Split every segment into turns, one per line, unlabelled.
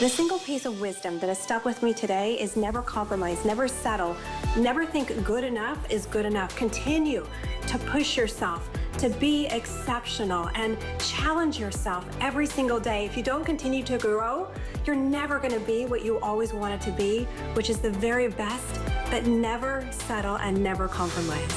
The single piece of wisdom that has stuck with me today is never compromise, never settle, never think good enough is good enough. Continue to push yourself, to be exceptional and challenge yourself every single day. If you don't continue to grow, you're never gonna be what you always wanted to be, which is the very best, but never settle and never compromise.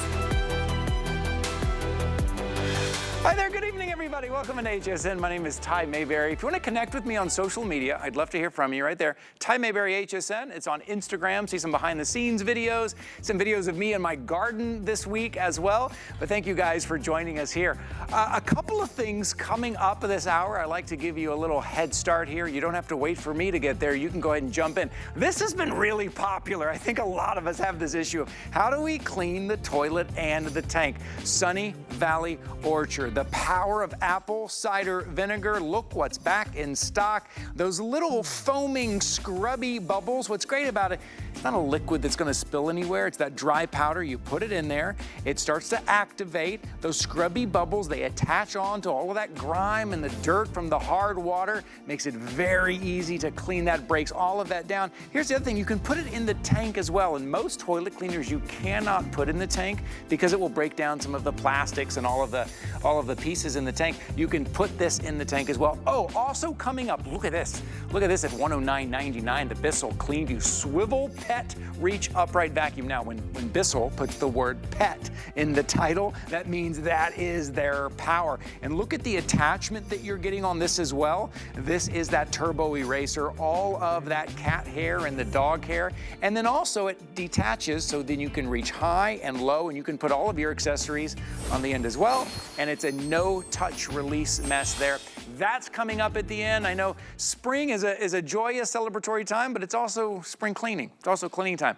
Hi there, good evening everybody. Welcome to HSN. My name is Ty Mayberry. If you want to connect with me on social media, I'd love to hear from you right there. Ty Mayberry HSN. It's on Instagram. See some behind the scenes videos, some videos of me in my garden this week as well. But thank you guys for joining us here. A couple of things coming up this hour. I like to give you a little head start here. You don't have to wait for me to get there. You can go ahead and jump in. This has been really popular. I think a lot of us have this issue of how do we clean the toilet and the tank? Sunny Valley Orchard. The power of apple cider vinegar. Look what's back in stock. Those little foaming scrubby bubbles. What's great about it, it's not a liquid that's gonna spill anywhere. It's that dry powder. You put it in there. It starts to activate. Those scrubby bubbles, they attach on to all of that grime and the dirt from the hard water. Makes it very easy to clean that, breaks all of that down. Here's the other thing, you can put it in the tank as well. And most toilet cleaners you cannot put in the tank because it will break down some of the plastics and all of the pieces in the tank. You can put this in the tank as well. Oh, also coming up, look at this. Look at this at $109.99, the Bissell Clean View Swivel Pet Reach Upright Vacuum. Now, when Bissell puts the word pet in the title, that means that is their power. And look at the attachment that you're getting on this as well. This is that turbo eraser, all of that cat hair and the dog hair. And then also it detaches so then you can reach high and low and you can put all of your accessories on the end as well. And it's a no-touch release mess there. That's coming up at the end. I know spring is a joyous celebratory time, but it's also spring cleaning. It's also cleaning time.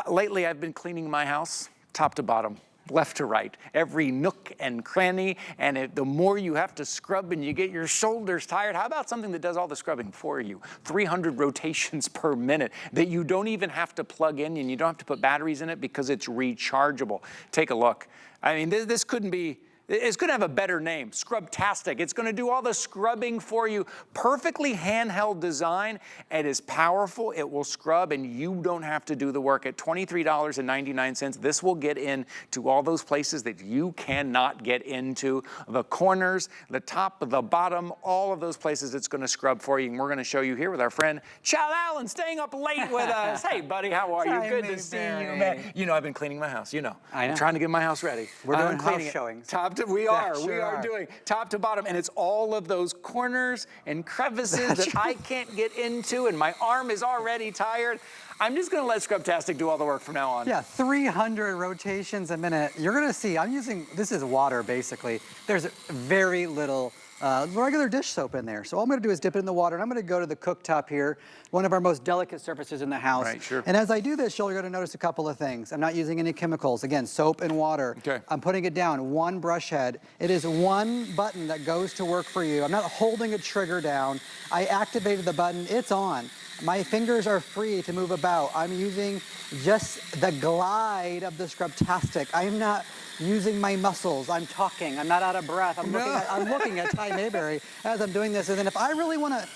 Lately, I've been cleaning my house top to bottom, left to right, every nook and cranny, and the more you have to scrub and you get your shoulders tired, how about something that does all the scrubbing for you? 300 rotations per minute that you don't even have to plug in and you don't have to put batteries in it because it's rechargeable. Take a look. I mean, this couldn't be, it's gonna have a better name, Scrubtastic. It's gonna do all the scrubbing for you. Perfectly handheld design. It is powerful, it will scrub, and you don't have to do the work. At $23.99, this will get into all those places that you cannot get into. The corners, the top, the bottom, all of those places it's gonna scrub for you. And we're gonna show you here with our friend, Chad Allen, staying up late with us. Hey, buddy, how are you? Good to see you, man. You know, I've been cleaning my house, you know. I know. I'm trying to get my house ready. We're doing house showings. We are doing top to bottom, and it's all of those corners and crevices that I can't get into, and my arm is already tired. I'm just gonna let Scrubtastic do all the work from now on.
Yeah, 300 rotations a minute. You're gonna see, I'm using, this is water basically. There's very little regular dish soap in there. So all I'm gonna do is dip it in the water, and I'm gonna go to the cooktop here, one of our most delicate surfaces in the house.
Right, sure.
And as I do this, you're gonna notice a couple of things. I'm not using any chemicals. Again, soap and water.
Okay.
I'm putting it down, one brush head. It is one button that goes to work for you. I'm not holding a trigger down. I activated the button, it's on. My fingers are free to move about. I'm using just the glide of the Scrubtastic. I'm not using my muscles. I'm talking. I'm not out of breath. I'm looking at Ty Mayberry as I'm doing this. And then if I really want to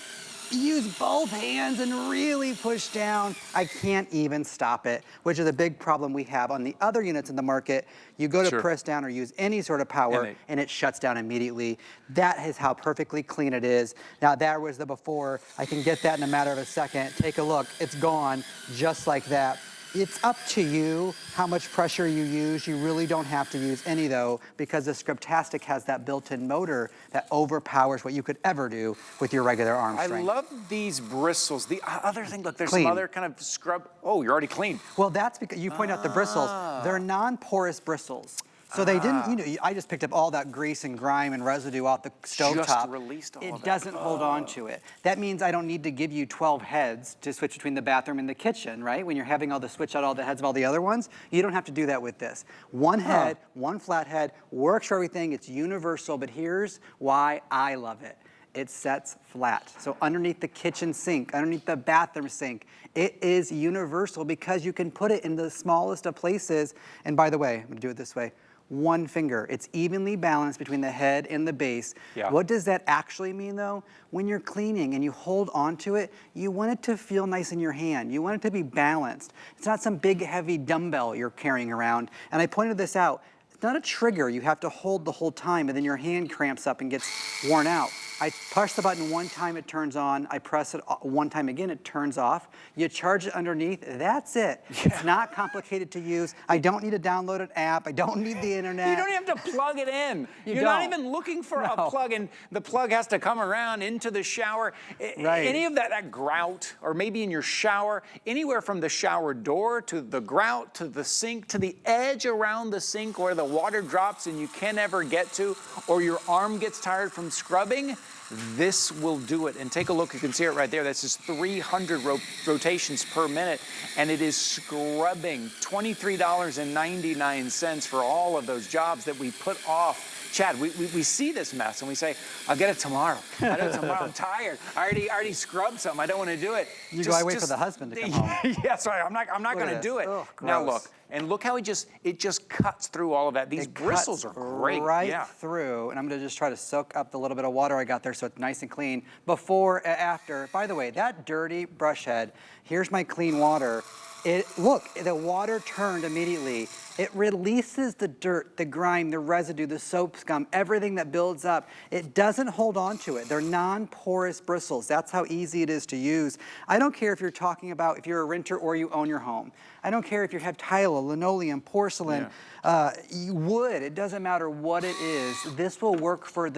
use both hands and really push down, I can't even stop it, which is a big problem we have on the other units in the market. You go to press down or use any sort of power and it shuts down immediately. That is how perfectly clean it is. Now that was the before. I can get that in a matter of a second. Take a look, it's gone just like that. It's up to you how much pressure you use. You really don't have to use any though, because the Scrubtastic has that built-in motor that overpowers what you could ever do with your regular arm strength.
I love these bristles. The other thing, look, there's some other kind of scrub. Oh, you're already clean.
Well, that's because you point out the bristles. They're non-porous bristles. So they didn't, you know, I just picked up all that grease and grime and residue off the stovetop.
Just released all of that.
It doesn't hold on to it. That means I don't need to give you 12 heads to switch between the bathroom and the kitchen, right? When you're having all the switch out all the heads of all the other ones, you don't have to do that with this. One head, one flat head, works for everything. It's universal, but here's why I love it. It sets flat. So underneath the kitchen sink, underneath the bathroom sink, it is universal because you can put it in the smallest of places. And by the way, I'm gonna do it this way. one finger. It's evenly balanced between the head and the base.
Yeah.
What does that actually mean though? When you're cleaning and you hold onto it, you want it to feel nice in your hand. You want it to be balanced. It's not some big heavy dumbbell you're carrying around. And I pointed this out. It's not a trigger you have to hold the whole time and then your hand cramps up and gets worn out. I push the button one time, it turns on. I press it one time again, it turns off. You charge it underneath, that's it. Yeah. It's not complicated to use. I don't need to download an app. I don't need the internet.
You don't even have to plug it in. You're not even looking for a plug, and the plug has to come around into the shower.
Right.
Any of that grout, or maybe in your shower, anywhere from the shower door to the grout to the sink to the edge around the sink where the water drops and you can't ever get to, or your arm gets tired from scrubbing, this will do it. And take a look, you can see it right there. That's just 300 rotations per minute, and it is scrubbing. $23.99 for all of those jobs that we put off. Chad, we see this mess and we say, I'll get it tomorrow. I know tomorrow, I'm tired. I already scrubbed something, I don't want to do it.
I wait for the husband to come home.
Yeah, sorry, I'm not gonna do it.
Oh,
now look, and look how it just cuts through all of that. These bristles are great.
Right through, and I'm gonna just try to soak up the little bit of water I got there so it's nice and clean. Before and after, by the way, that dirty brush head, here's my clean water. Look, the water turned immediately. It releases the dirt, the grime, the residue, the soap scum, everything that builds up. It doesn't hold on to it. They're non-porous bristles. That's how easy it is to use. I don't care if you're talking about if you're a renter or you own your home. I don't care if you have tile, linoleum, porcelain, wood. It doesn't matter what it is. This will work for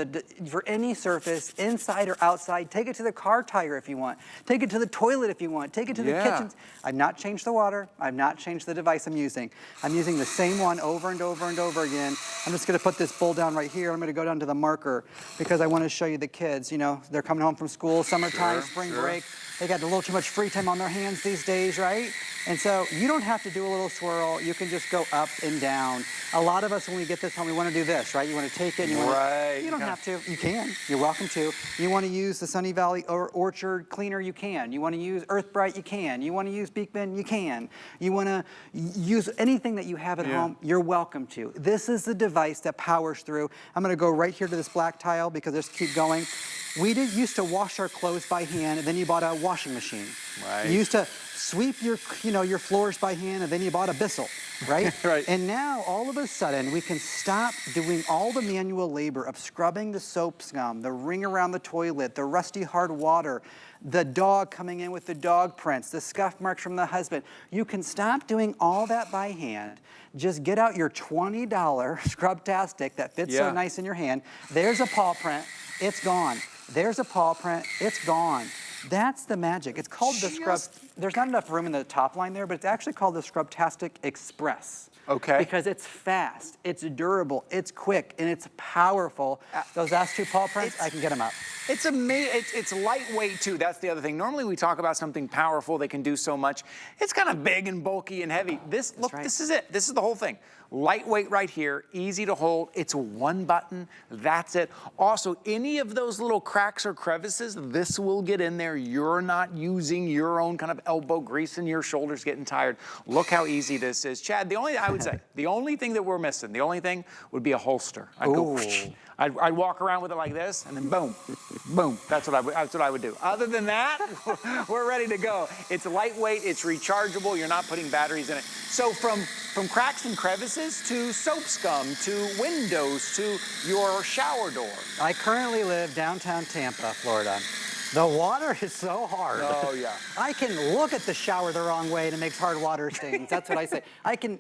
any surface, inside or outside. Take it to the car tire if you want. Take it to the toilet if you want. Take it to the kitchen. I've not changed the water. I've not changed the device I'm using. I'm using the same one over and over and over again. I'm just gonna put this bowl down right here. I'm gonna go down to the marker because I wanna show you the kids. You know, they're coming home from school, summertime, spring break. They got a little too much free time on their hands these days, right? And so you don't have to do a little swirl. You can just go up and down. A lot of us, when we get this home, we want to do this, right? You want to take it. And you you don't have to. You can. You're welcome to. You want to use the Sunny Valley or Orchard cleaner, you can. You want to use Earth Bright, you can. You want to use Beekman, you can. You want to use anything that you have at home, you're welcome to. This is the device that powers through. I'm going to go right here to this black tile because let's keep going. We used to wash our clothes by hand, and then you bought a washing machine.
Right.
You used to sweep your floors by hand, and then you bought a Bissell, right?
Right.
And now, all of a sudden, we can stop doing all the manual labor of scrubbing the soap scum, the ring around the toilet, the rusty hard water, the dog coming in with the dog prints, the scuff marks from the husband. You can stop doing all that by hand. Just get out your $20 Scrubtastic that fits so nice in your hand. There's a paw print, it's gone. There's a paw print, it's gone. That's the magic. It's called the Scrub. There's not enough room in the top line there, but it's actually called the Scrubtastic Express.
Okay.
Because it's fast, it's durable, it's quick, and it's powerful. Those last two paw prints, I can get them up.
It's amazing. It's lightweight too. That's the other thing. Normally we talk about something powerful that can do so much. It's kind of big and bulky and heavy. This is it. This is the whole thing. Lightweight right here, easy to hold. It's one button, that's it. Also, any of those little cracks or crevices, this will get in there. You're not using your own kind of elbow grease and your shoulders getting tired. Look how easy this is. Chad, I would say, the only thing that we're missing, the only thing would be a holster. I'd go, I'd walk around with it like this, and then boom, boom. That's what I would do. Other than that, we're ready to go. It's lightweight, it's rechargeable, you're not putting batteries in it. So from cracks and crevices to soap scum to windows to your shower door.
I currently live downtown Tampa, Florida. The water is so hard.
Oh, yeah.
I can look at the shower the wrong way and it makes hard water stains. That's what I say. I can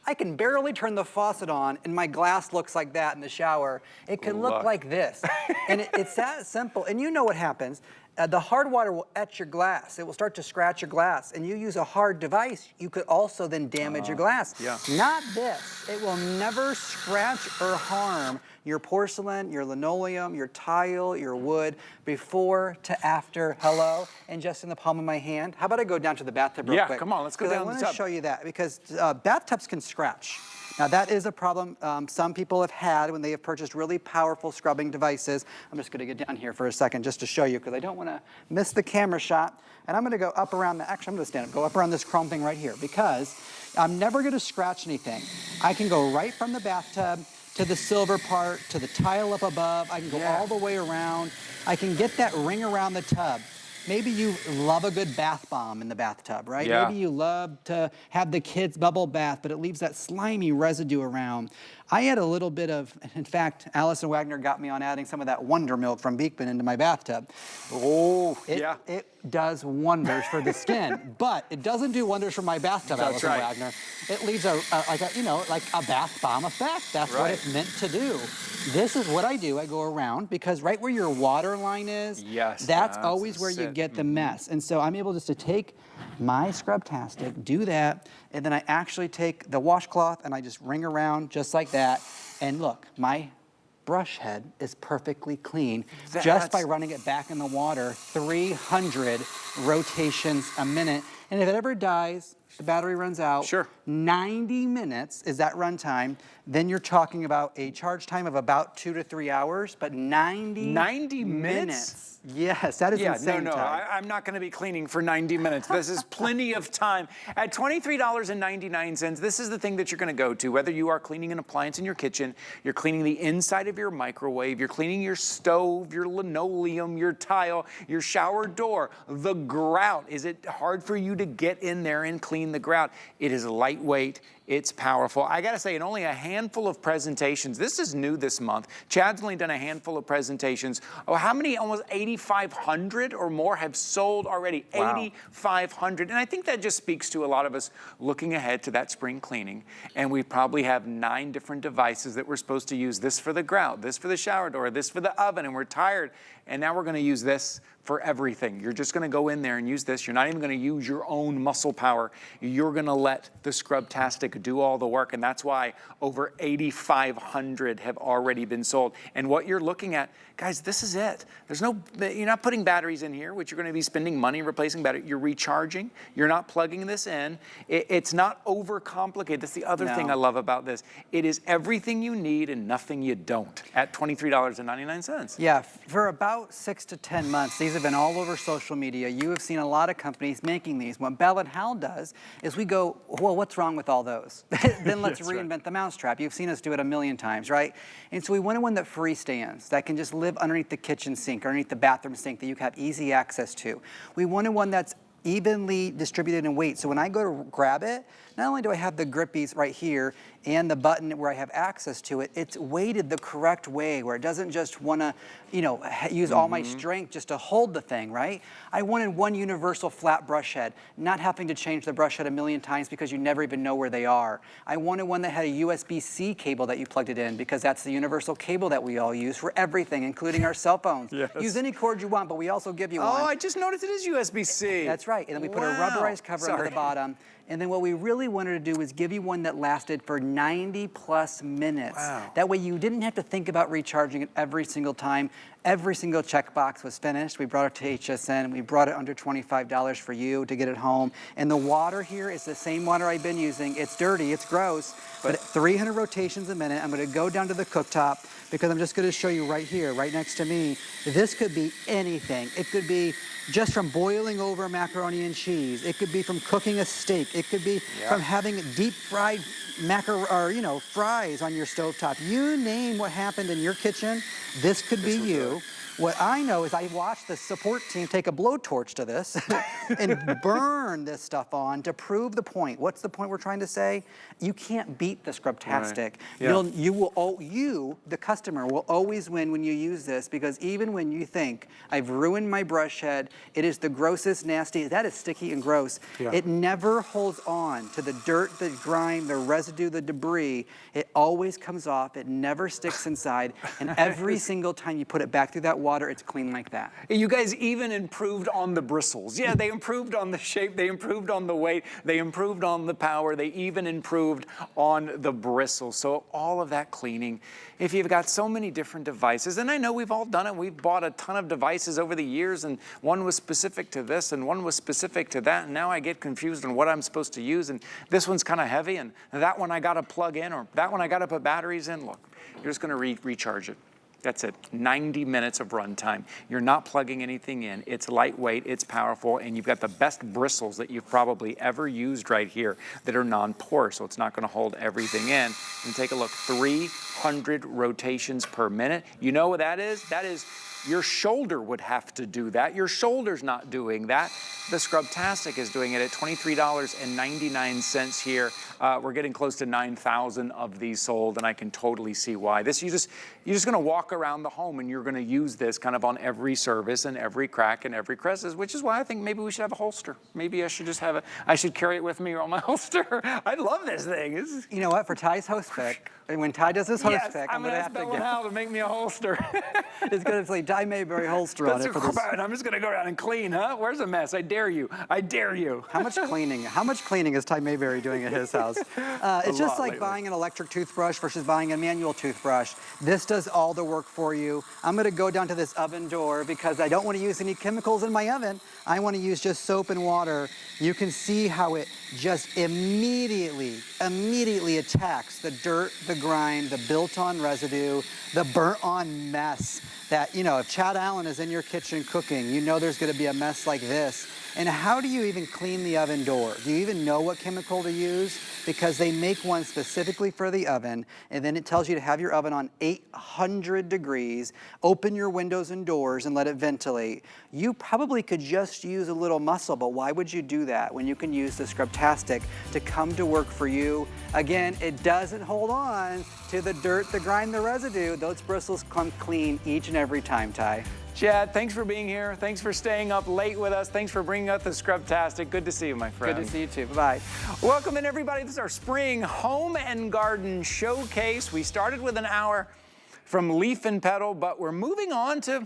I can barely turn the faucet on and my glass looks like that in the shower. It can look like this. And it's that simple. And you know what happens. The hard water will etch your glass. It will start to scratch your glass. And you use a hard device, you could also then damage your glass.
Yeah.
Not this. It will never scratch or harm your porcelain, your linoleum, your tile, your wood, before to after, hello, and just in the palm of my hand. How about I go down to the bathtub real quick?
Yeah, come on, let's go down
I want to show you that because bathtubs can scratch. Now that is a problem some people have had when they have purchased really powerful scrubbing devices. I'm just gonna get down here for a second just to show you because I don't wanna miss the camera shot. And I'm gonna go up around actually I'm gonna stand up, go up around this chrome thing right here because I'm never gonna scratch anything. I can go right from the bathtub to the silver part, to the tile up above. I can go all the way around. I can get that ring around the tub. Maybe you love a good bath bomb in the bathtub, right?
Yeah.
Maybe you love to have the kids bubble bath, but it leaves that slimy residue around. I add a little bit of, in fact, Allison Wagner got me on adding some of that Wonder Milk from Beekman into my bathtub.
Oh,
It does wonders for the skin, but it doesn't do wonders for my bathtub,
That's
Allison
right.
Wagner. It leaves like a bath bomb effect. That's what it's meant to do. This is what I do. I go around because right where your water line is, that's always where you get the mess. And so I'm able just to take my Scrubtastic, do that, and then I actually take the washcloth and I just wring around just like that. And look, my brush head is perfectly clean just by running it back in the water 300 rotations a minute. And if it ever dies, the battery runs out. 90 minutes is that run time. Then you're talking about a charge time of about 2 to 3 hours, but 90 minutes. Yes, that is insane.
I'm not gonna be cleaning for 90 minutes. This is plenty of time. At $23.99, this is the thing that you're gonna go to, whether you are cleaning an appliance in your kitchen, you're cleaning the inside of your microwave, you're cleaning your stove, your linoleum, your tile, your shower door, the grout. Is it hard for you to get in there and clean the grout? It is lightweight. It's powerful. I gotta say, in only a handful of presentations, this is new this month. Chad's only done a handful of presentations. Oh, how many? Almost 8,500 or more have sold already. 8,500. And I think that just speaks to a lot of us looking ahead to that spring cleaning. And we probably have 9 different devices that we're supposed to use. This for the grout, this for the shower door, this for the oven, and we're tired. And now we're gonna use this for everything. You're just gonna go in there and use this. You're not even gonna use your own muscle power. You're gonna let the Scrubtastic do all the work, and that's why over 8,500 have already been sold. And what you're looking at, guys, this is it. You're not putting batteries in here, which you're gonna be spending money replacing batteries. You're recharging. You're not plugging this in. It's not overcomplicated. That's the other thing I love about this. It is everything you need and nothing you don't at $23.99.
Yeah, for about 6 to 10 months, these have been all over social media. You have seen a lot of companies making these. What Bell and Hal does is we go, well, what's wrong with all those? Then let's reinvent the mousetrap. You've seen us do it a million times, right? And so we wanted one that freestands, that can just live underneath the kitchen sink, underneath the bathroom sink, that you have easy access to. We wanted one that's evenly distributed in weight. So when I go to grab it, not only do I have the grippies right here and the button where I have access to it, it's weighted the correct way where it doesn't just want to, use all my strength just to hold the thing, right? I wanted one universal flat brush head, not having to change the brush head a million times because you never even know where they are. I wanted one that had a USB-C cable that you plugged it in because that's the universal cable that we all use for everything, including our cell phones. Use any cord you want, but we also give you one.
Oh, I just noticed it is USB-C.
That's right. And then we put a rubberized cover on the bottom. And then what we really wanted to do was give you one that lasted for 90 plus minutes. That way you didn't have to think about recharging it every single time. Every single checkbox was finished. We brought it to HSN. We brought it under $25 for you to get it home. And the water here is the same water I've been using. It's dirty, it's gross, but at 300 rotations a minute, I'm gonna go down to the cooktop because I'm just gonna show you right here, right next to me. This could be anything. It could be just from boiling over macaroni and cheese. It could be from cooking a steak. It could be from having deep fried fries on your stovetop. You name what happened in your kitchen, this could be you. What I know is I watched the support team take a blowtorch to this and burn this stuff on to prove the point. What's the point we're trying to say? You can't beat the Scrubtastic. You, the customer, will always win when you use this because even when you think, I've ruined my brush head, it is the grossest, nasty, that is sticky and gross. It never holds on to the dirt, the grime, the residue, the debris. It always comes off. It never sticks inside. And every single time you put it back through that water, it's clean like that.
You guys even improved on the bristles. Yeah, they improved on the shape, they improved on the weight, they improved on the power, they even improved on the bristles. So all of that cleaning, if you've got so many different devices, and I know we've all done it, we've bought a ton of devices over the years, and one was specific to this and one was specific to that, and now I get confused on what I'm supposed to use, and this one's kind of heavy, and that one I got to plug in, or that one I got to put batteries in. Look, you're just going to recharge it. That's it, 90 minutes of run time. You're not plugging anything in. It's lightweight, it's powerful, and you've got the best bristles that you've probably ever used right here that are non-porous, so it's not gonna hold everything in. And take a look, 300 rotations per minute. You know what that is? That is, your shoulder would have to do that. Your shoulder's not doing that. The Scrubtastic is doing it at $23.99 here. We're getting close to 9,000 of these sold, and I can totally see why. You're just gonna walk around the home and you're gonna use this kind of on every surface and every crack and every crevice, which is why I think maybe we should have a holster. Maybe I should just have I should carry it with me on my holster. I love this thing.
You know what, for Ty's host pick, and when Ty does his host pick, I'm gonna have to get
Hal to make me a holster.
It's gonna say Ty Mayberry holster on it for this.
I'm just gonna go around and clean, huh? Where's the mess? I dare you. I dare you.
How much cleaning is Ty Mayberry doing at his house? It's just like buying an electric toothbrush versus buying a manual toothbrush. This does all the work for you. I'm gonna go down to this oven door because I don't wanna use any chemicals in my oven. I wanna use just soap and water. You can see how it just immediately attacks the dirt, the grime, the built-on residue, the burnt-on mess that, you know, if Chad Allen is in your kitchen cooking, you know there's gonna be a mess like this. And how do you even clean the oven door? Do you even know what chemical to use? Because they make one specifically for the oven, and then it tells you to have your oven on 800 degrees, open your windows and doors and let it ventilate. You probably could just use a little muscle, but why would you do that when you can use the Scrubtastic to come to work for you? Again, it doesn't hold on to the dirt, the grime, the residue. Those bristles come clean each and every time, Ty.
Chad, thanks for being here. Thanks for staying up late with us. Thanks for bringing up the Scrubtastic. Good to see you, my friend.
Good to see you too. Bye-bye.
Welcome in, everybody. This is our spring home and garden showcase. We started with an hour from leaf and petal, but we're moving on to,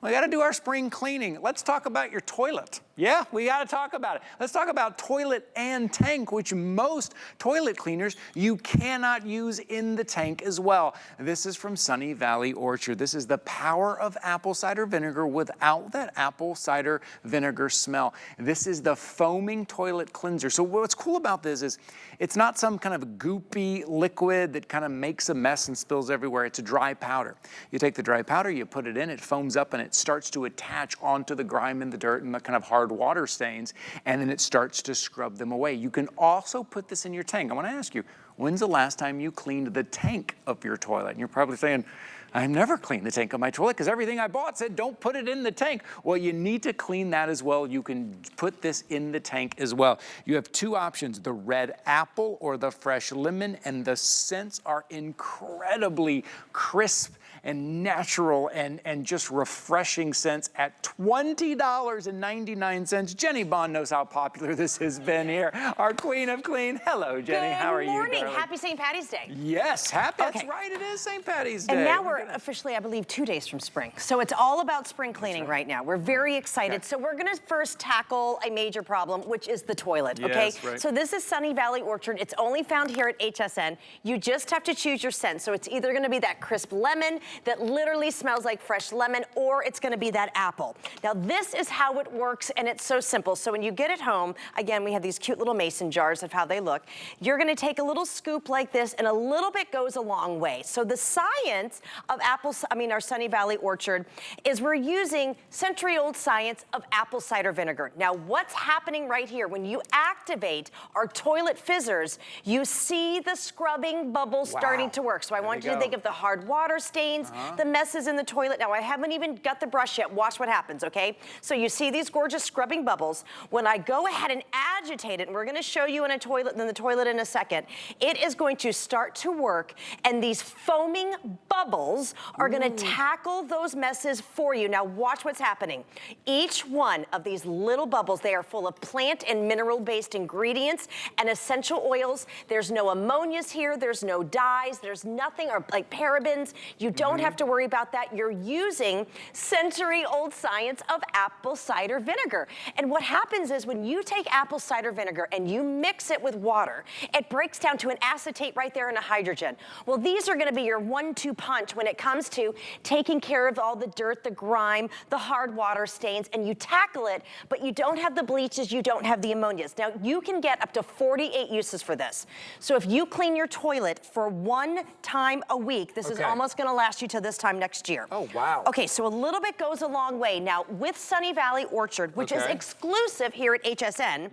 we got to do our spring cleaning. Let's talk about your toilet. Yeah, we got to talk about it. Let's talk about toilet and tank, which most toilet cleaners you cannot use in the tank as well. This is from Sunny Valley Orchard. This is the power of apple cider vinegar without that apple cider vinegar smell. This is the foaming toilet cleanser. So what's cool about this is it's not some kind of goopy liquid that kind of makes a mess and spills everywhere. It's a dry powder. You take the dry powder, you put it in, it foams up, and it starts to attach onto the grime and the dirt and the kind of hard water stains, and then it starts to scrub them away. You can also put this in your tank. I want to ask you, when's the last time you cleaned the tank of your toilet? And you're probably saying, I've never cleaned the tank of my toilet because everything I bought said don't put it in the tank. Well, you need to clean that as well. You can put this in the tank as well. You have two options, the red apple or the fresh lemon, and the scents are incredibly crisp and natural and just refreshing scents at $20.99. Jenny Bond knows how popular this has been here. Our queen of clean. Hello, Jenny. How are you, darling?
Good morning. Happy St. Patty's Day.
Yes, happy.
Okay.
That's right. It is St. Patty's Day.
And now we're officially, I believe, 2 days from spring. So it's all about spring cleaning right now. We're very excited.
Okay.
So we're going to first tackle a major problem, which is the toilet, okay?
Yes, right.
So this is Sunny Valley Orchard. It's only found here at HSN. You just have to choose your scent. So it's either going to be that crisp lemon that literally smells like fresh lemon, or it's going to be that apple. Now this is how it works, and it's so simple. So when you get it home, again, we have these cute little mason jars of how they look. You're going to take a little scoop like this, and a little bit goes a long way. So the science of our Sunny Valley Orchard is we're using century-old science of apple cider vinegar. Now what's happening right here, when you activate our toilet fizzers, you see the scrubbing bubbles starting to work. So I want you to think of the hard water stains, the messes in the toilet. Now I haven't even got the brush yet. Watch what happens, okay? So you see these gorgeous scrubbing bubbles. When I go ahead and agitate it, and we're gonna show you in the toilet in a second, it is going to start to work, and these foaming bubbles are gonna tackle those messes for you. Now watch what's happening. Each one of these little bubbles, they are full of plant and mineral-based ingredients and essential oils. There's no ammonias here, there's no dyes, there's nothing, or like parabens. You don't don't have to worry about that. You're using century-old science of apple cider vinegar. And what happens is when you take apple cider vinegar and you mix it with water, it breaks down to an acetate right there and a hydrogen. Well, these are gonna be your 1-2 punch when it comes to taking care of all the dirt, the grime, the hard water stains, and you tackle it, but you don't have the bleaches, you don't have the ammonias. Now, you can get up to 48 uses for this. So if you clean your toilet for 1 time a week, this is almost gonna last you to this time next year.
Oh, wow.
Okay, so a little bit goes a long way. Now, with Sunny Valley Orchard, which is exclusive here at HSN,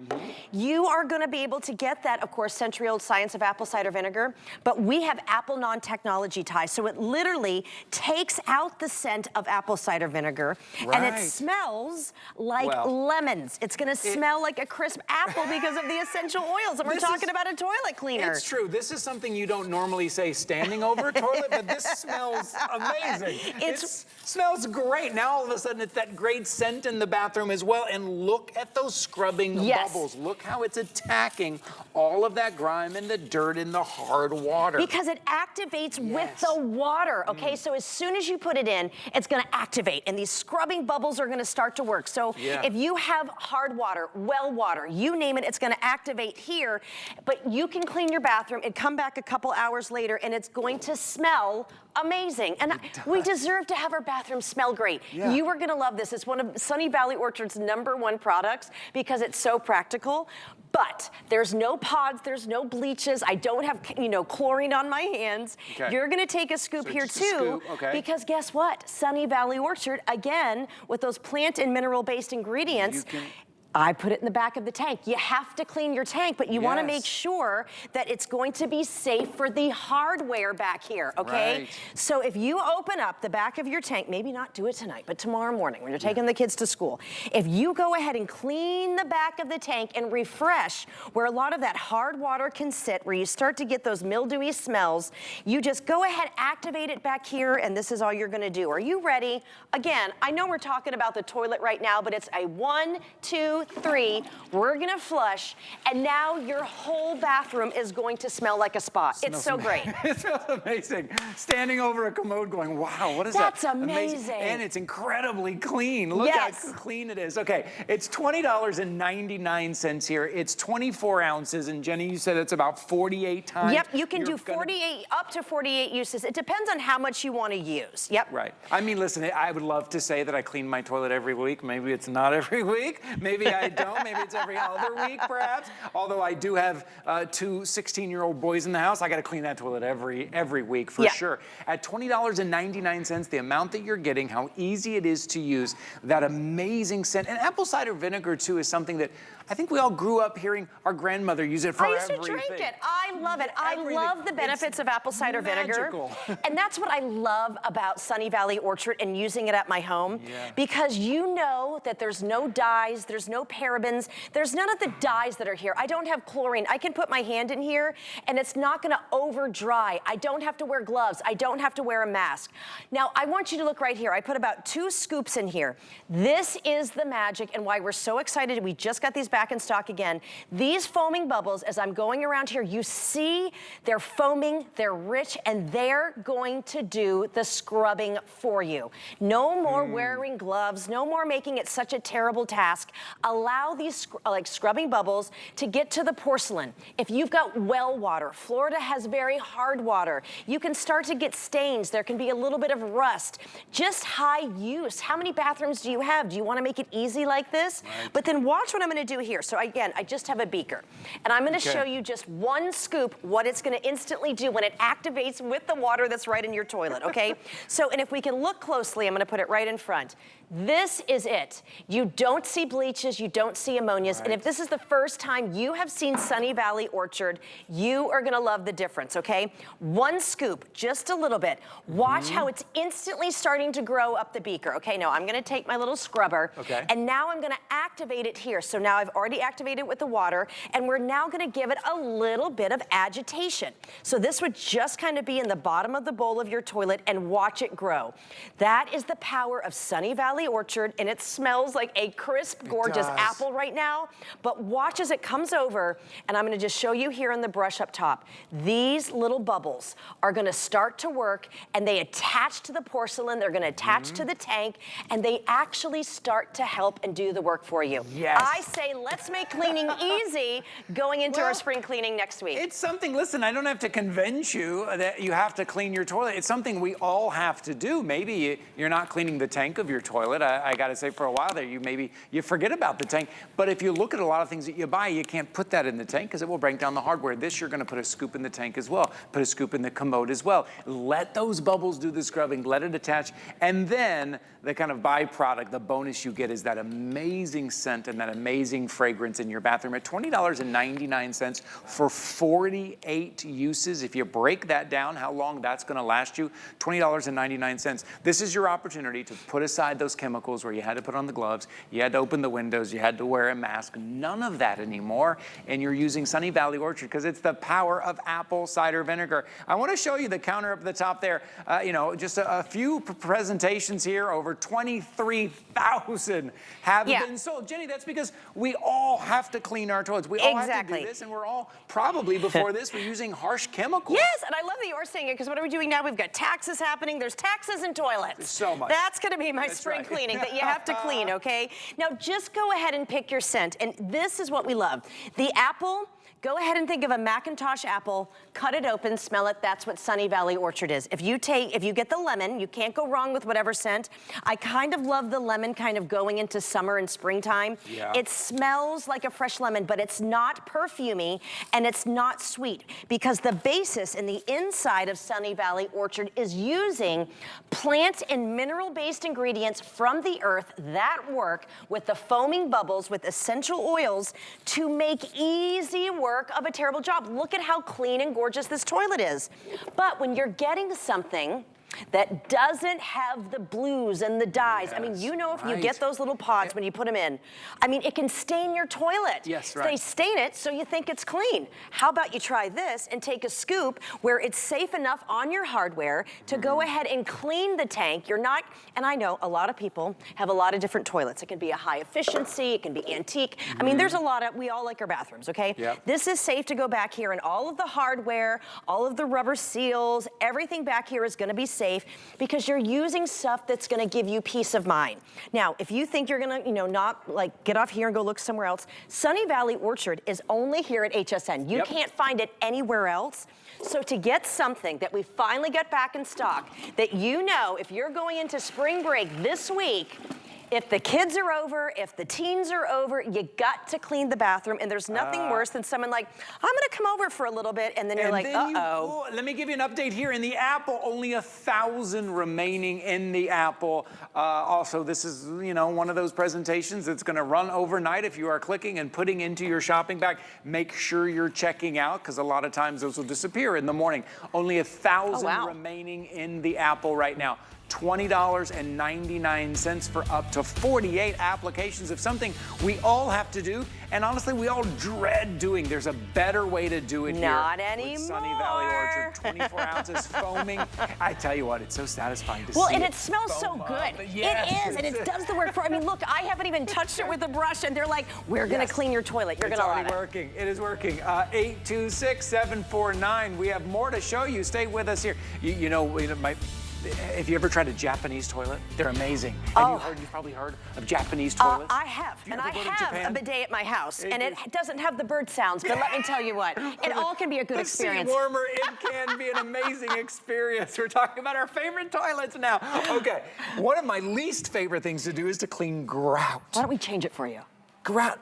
you are gonna be able to get that, of course, century-old science of apple cider vinegar, but we have apple non-technology ties, so it literally takes out the scent of apple cider vinegar, and it smells like lemons. It's gonna smell like a crisp apple because of the essential oils, and we're talking about a toilet cleaner.
It's true. This is something you don't normally say standing over a toilet, but this smells amazing. It smells great. Now all of a sudden it's that great scent in the bathroom as well. And look at those scrubbing bubbles. Look how it's attacking all of that grime and the dirt in the hard water.
Because it activates with the water, okay? So as soon as you put it in, it's gonna activate, and these scrubbing bubbles are gonna start to work. So if you have hard water, well water, you name it, it's gonna activate here, but you can clean your bathroom and come back a couple hours later and it's going to smell amazing. And we deserve to have our bathroom smell great. You are gonna love this. It's one of Sunny Valley Orchard's #1 products because it's so practical. But there's no pods, there's no bleaches. I don't have, chlorine on my hands. You're gonna take a scoop here too, because guess what? Sunny Valley Orchard, again, with those plant and mineral-based ingredients, I put it in the back of the tank. You have to clean your tank, but you wanna make sure that it's going to be safe for the hardware back here, okay? So if you open up the back of your tank, maybe not do it tonight, but tomorrow morning when you're taking the kids to school, if you go ahead and clean the back of the tank and refresh where a lot of that hard water can sit, where you start to get those mildewy smells, you just go ahead, activate it back here, and this is all you're gonna do. Are you ready? Again, I know we're talking about the toilet right now, but it's a 1, 2, 3, we're gonna flush, and now your whole bathroom is going to smell like a spa. It's so great.
It smells amazing. Standing over a commode going, wow, what is that?
That's amazing.
And it's incredibly clean. Look how clean it is. Okay, it's $20.99 here. It's 24 ounces, and Jenny, you said it's about 48 times.
Yep, you can do 48, up to 48 uses. It depends on how much you wanna use. Yep.
Right. I mean, listen, I would love to say that I clean my toilet every week. Maybe it's not every week. Maybe I don't. Maybe it's every other week, perhaps. Although I do have 2 16-year-old boys in the house, I got to clean that toilet every week for sure. At $20.99, the amount that you're getting, how easy it is to use, that amazing scent. And apple cider vinegar, too, is something that I think we all grew up hearing our grandmother use it for everything.
I used to drink it. I love it. I love the benefits of apple cider vinegar. And that's what I love about Sunny Valley Orchard and using it at my home. Because you know that there's no dyes, there's no parabens, there's none of the dyes that are here. I don't have chlorine. I can put my hand in here and it's not gonna over dry. I don't have to wear gloves. I don't have to wear a mask. Now, I want you to look right here. I put about 2 scoops in here. This is the magic and why we're so excited. We just got these back in stock again. These foaming bubbles, as I'm going around here, you see they're foaming, they're rich, and they're going to do the scrubbing for you. No more wearing gloves, no more making it such a terrible task. Allow these scrubbing bubbles to get to the porcelain. If you've got well water, Florida has very hard water, you can start to get stains. There can be a little bit of rust. Just high use. How many bathrooms do you have? Do you want to make it easy like this? But then watch what I'm going to do here. So again, I just have a beaker, and I'm going to show you just 1 scoop what it's going to instantly do when it activates with the water that's right in your toilet, okay? So, and if we can look closely, I'm going to put it right in front. This is it. You don't see bleaches, you don't see ammonias, and if this is the first time you have seen Sunny Valley Orchard, you are gonna love the difference, okay? 1 scoop, just a little bit. Watch how it's instantly starting to grow up the beaker. Okay, now I'm gonna take my little scrubber, and now I'm gonna activate it here. So now I've already activated it with the water, and we're now gonna give it a little bit of agitation. So this would just kind of be in the bottom of the bowl of your toilet and watch it grow. That is the power of Sunny Valley Valley Orchard, and it smells like a crisp, gorgeous apple right now. But watch as it comes over, and I'm gonna just show you here on the brush up top. These little bubbles are gonna start to work, and they attach to the porcelain, they're gonna attach to the tank, and they actually start to help and do the work for you.
Yes.
I say let's make cleaning easy going into our spring cleaning next week.
It's something, listen, I don't have to convince you that you have to clean your toilet. It's something we all have to do. Maybe you're not cleaning the tank of your toilet. I gotta say, for a while there, maybe you forget about the tank. But if you look at a lot of things that you buy, you can't put that in the tank because it will break down the hardware. This, you're gonna put a scoop in the tank as well, put a scoop in the commode as well. Let those bubbles do the scrubbing, let it attach, and then the kind of byproduct, the bonus you get is that amazing scent and that amazing fragrance in your bathroom at $20.99 for 48 uses. If you break that down, how long that's gonna last you, $20.99. This is your opportunity to put aside those chemicals where you had to put on the gloves, you had to open the windows, you had to wear a mask. None of that anymore. And you're using Sunny Valley Orchard because it's the power of apple cider vinegar. I wanna show you the counter up at the top there. You know, just a few presentations here. Over 23,000 have been sold. Jenny, that's because we all have to clean our toilets. We all have to do this, and we're all probably before this we're using harsh chemicals.
Yes, and I love that you're saying it because what are we doing now? We've got taxes happening. There's taxes in toilets.
So much.
That's going to be my spring cleaning that you have to clean, okay? Now just go ahead and pick your scent, and this is what we love. The apple. Go ahead and think of a Macintosh apple, cut it open, smell it. That's what Sunny Valley Orchard is. If you get the lemon, you can't go wrong with whatever scent. I kind of love the lemon kind of going into summer and springtime.
Yeah.
It smells like a fresh lemon, but it's not perfumey and it's not sweet because the basis in the inside of Sunny Valley Orchard is using plant and mineral-based ingredients from the earth that work with the foaming bubbles with essential oils to make easy work of a terrible job. Look at how clean and gorgeous this toilet is. But when you're getting something that doesn't have the blues and the dyes. I mean, you know, if you get those little pods when you put them in, I mean, it can stain your toilet.
Yes,
They stain it so you think it's clean. How about you try this and take a scoop where it's safe enough on your hardware to go ahead and clean the tank. You're not, and I know a lot of people have a lot of different toilets. It can be a high efficiency, it can be antique. I mean, there's a lot of, we all like our bathrooms, okay? This is safe to go back here and all of the hardware, all of the rubber seals, everything back here is gonna be safe because you're using stuff that's gonna give you peace of mind. Now, if you think you're gonna, you know, not like get off here and go look somewhere else, Sunny Valley Orchard is only here at HSN. You can't find it anywhere else. So to get something that we finally got back in stock, that you know, if you're going into spring break this week, if the kids are over, if the teens are over, you got to clean the bathroom, and there's nothing worse than someone like, I'm gonna come over for a little bit, and then you're like, uh-oh.
Let me give you an update here. In the apple, only 1,000 remaining in the apple. Also, this is, you know, one of those presentations that's gonna run overnight. If you are clicking and putting into your shopping bag, make sure you're checking out, because a lot of times those will disappear in the morning. Only 1,000 remaining in the apple right now. $20.99 for up to 48 applications of something we all have to do, and honestly, we all dread doing. There's a better way to do it
Not
here.
anymore.
With Sunny Valley Orchard, 24 ounces foaming. I tell you what, it's so satisfying to see.
Well, and it smells so good.
Yes,
it is, and it does the work for, I mean, look, I haven't even touched it with a brush, and they're like, we're gonna clean your toilet. You're gonna love it.
It's already working. It is working. 826-749. We have more to show you. Stay with us here. You know, if you ever tried a Japanese toilet, they're amazing. You've probably heard of Japanese toilets?
I have, and I have a bidet at my house, and it doesn't have the bird sounds, but let me tell you what, it all can be a good experience.
The seat warmer, it can be an amazing experience. We're talking about our favorite toilets now. Okay, one of my least favorite things to do is to clean grout.
Why don't we change it for you?
Grout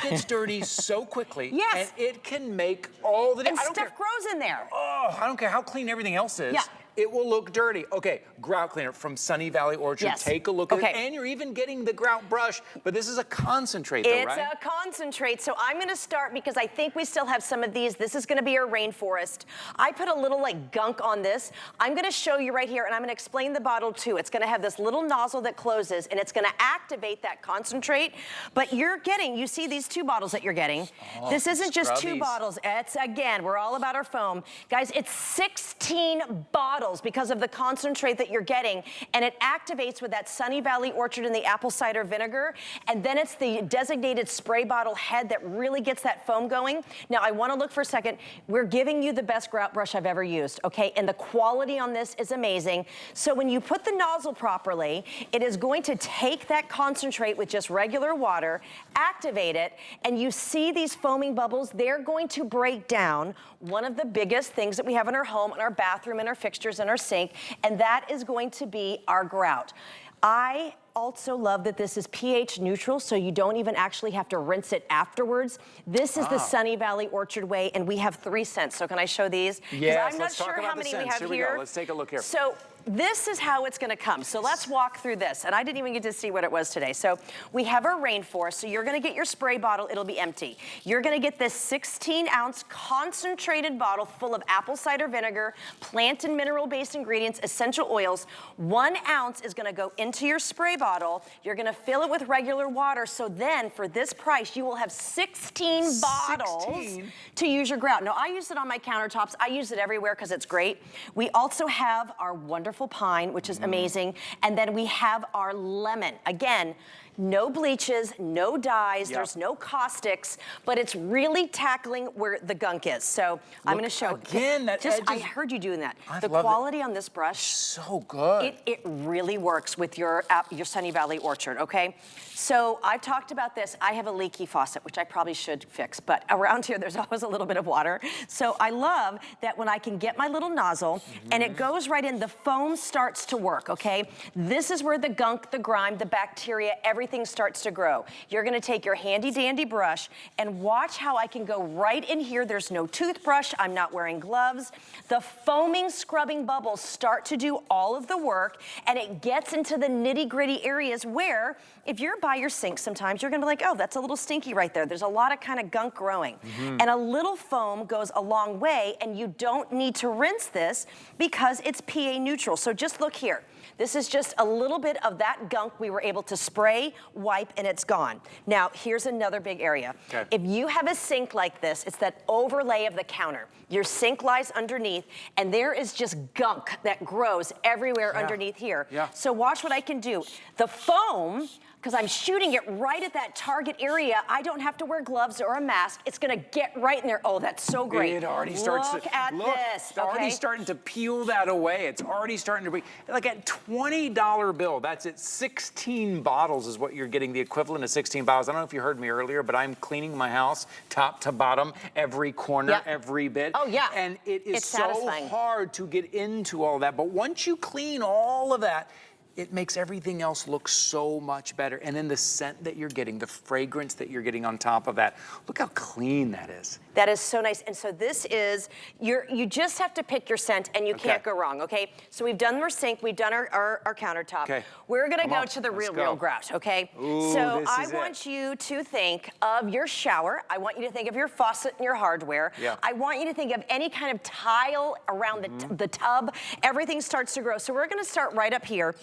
gets dirty so quickly.
Yes.
And it can make all the difference.
And stuff grows in there.
Oh, I don't care how clean everything else is.
Yeah.
It will look dirty. Okay, grout cleaner from Sunny Valley Orchard.
Yes.
Take a look at it. And you're even getting the grout brush, but this is a concentrate though, right?
It's a concentrate. So I'm gonna start because I think we still have some of these. This is gonna be our rainforest. I put a little like gunk on this. I'm gonna show you right here, and I'm gonna explain the bottle too. It's gonna have this little nozzle that closes, and it's gonna activate that concentrate. But you're getting, you see these 2 bottles that you're getting. This isn't just 2 bottles. It's, again, we're all about our foam. Guys, it's 16 bottles bottles because of the concentrate that you're getting, and it activates with that Sunny Valley Orchard and the apple cider vinegar, and then it's the designated spray bottle head that really gets that foam going. Now, I wanna look for a second. We're giving you the best grout brush I've ever used, okay? And the quality on this is amazing. So when you put the nozzle properly, it is going to take that concentrate with just regular water, activate it, and you see these foaming bubbles. They're going to break down one of the biggest things that we have in our home, in our bathroom, in our fixtures, in our sink, and that is going to be our grout. I also love that this is pH neutral, so you don't even actually have to rinse it afterwards. This is the Sunny Valley Orchard way, and we have 3 scents. So can I show these?
Yes,
I'm not sure how many we have here.
Let's take a look here.
So this is how it's gonna come. So let's walk through this. And I didn't even get to see what it was today. So we have our rainforest. So you're gonna get your spray bottle, it'll be empty. You're gonna get this 16-ounce concentrated bottle full of apple cider vinegar, plant and mineral-based ingredients, essential oils. 1 ounce is gonna go into your spray bottle. You're gonna fill it with regular water. So then for this price, you will have 16 bottles to use your grout. Now I use it on my countertops. I use it everywhere because it's great. We also have our wonderful pine, which is amazing. And then we have our lemon. Again, no bleaches, no dyes, there's no caustics, but it's really tackling where the gunk is. So I'm gonna show
again, that
just,
edge
I
is-
heard you doing that.
I
The
love
quality on this brush,
So good.
it really works with your Sunny Valley Orchard, okay? So I've talked about this. I have a leaky faucet, which I probably should fix, but around here there's always a little bit of water. So I love that when I can get my little nozzle and it goes right in, the foam starts to work, okay? This is where the gunk, the grime, the bacteria, everything starts to grow. You're gonna take your handy dandy brush and watch how I can go right in here. There's no toothbrush, I'm not wearing gloves. The foaming, scrubbing bubbles start to do all of the work, and it gets into the nitty gritty areas where, if you're by your sink sometimes, you're gonna be like, oh, that's a little stinky right there. There's a lot of kind of gunk growing. And a little foam goes a long way, and you don't need to rinse this because it's pH neutral. So just look here. This is just a little bit of that gunk we were able to spray, wipe, and it's gone. Now, here's another big area.
Okay.
If you have a sink like this, it's that overlay of the counter. Your sink lies underneath, and there is just gunk that grows everywhere underneath here. So watch what I can do. The foam, because I'm shooting it right at that target area, I don't have to wear gloves or a mask. It's gonna get right in there. Oh, that's so great.
It already starts
look at this,
It's already starting to peel that away. It's already starting to break. Like a $20 bill, that's it. 16 bottles is what you're getting, the equivalent of 16 bottles. I don't know if you heard me earlier, but I'm cleaning my house top to bottom, every corner, every bit.
Oh, yeah.
And it is
It's
so
satisfying.
hard to get into all that. But once you clean all of that, it makes everything else look so much better. And then the scent that you're getting, the fragrance that you're getting on top of that. Look how clean that is.
That is so nice. And so this is, you just have to pick your scent and you can't go wrong, okay? So we've done our sink, we've done our countertop.
Okay.
We're gonna go to the real grout, okay?
Ooh,
so
this
I
is
want you to think of your shower. I want you to think of your faucet and your hardware. I want you to think of any kind of tile around the tub. Everything starts to grow. So we're gonna start right up here.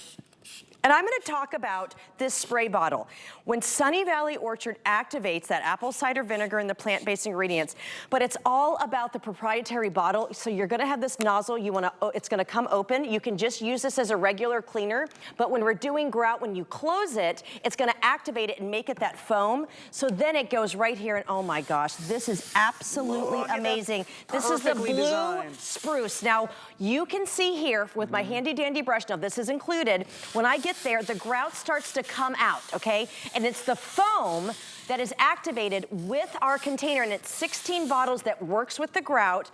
And I'm gonna talk about this spray bottle. When Sunny Valley Orchard activates that apple cider vinegar and the plant-based ingredients, but it's all about the proprietary bottle. So you're gonna have this nozzle, it's gonna come open. You can just use this as a regular cleaner, but when we're doing grout, when you close it, it's gonna activate it and make it that foam. So then it goes right here, and oh my gosh, this is absolutely amazing. This is the blue spruce. Now, you can see here with my handy dandy brush, now this is included, when I get there, the grout starts to come out, okay? And it's the foam that is activated with our container, and it's 16 bottles that works with the grout.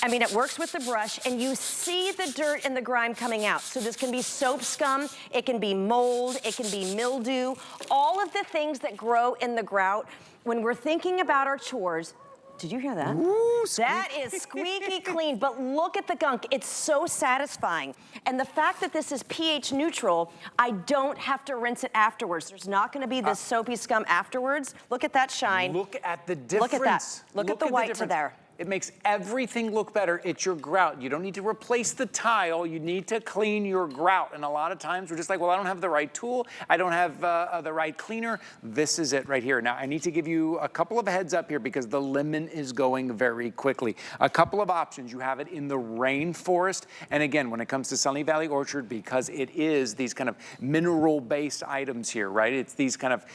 I mean, it works with the brush, and you see the dirt and the grime coming out. So this can be soap scum, it can be mold, it can be mildew, all of the things that grow in the grout. When we're thinking about our chores, did you hear that?
Ooh,
that is squeaky clean, but look at the gunk. It's so satisfying. And the fact that this is pH neutral, I don't have to rinse it afterwards. There's not gonna be this soapy scum afterwards. Look at that shine.
Look at the difference.
Look at that. Look at the white to there.
It makes everything look better. It's your grout. You don't need to replace the tile. You need to clean your grout. And a lot of times we're just like, well, I don't have the right tool. I don't have the right cleaner. This is it right here. Now, I need to give you a couple of heads up here because the lemon is going very quickly. A couple of options. You have it in the rainforest. And again, when it comes to Sunny Valley Orchard, because it is these kind of mineral-based items here, right? It's these kind of,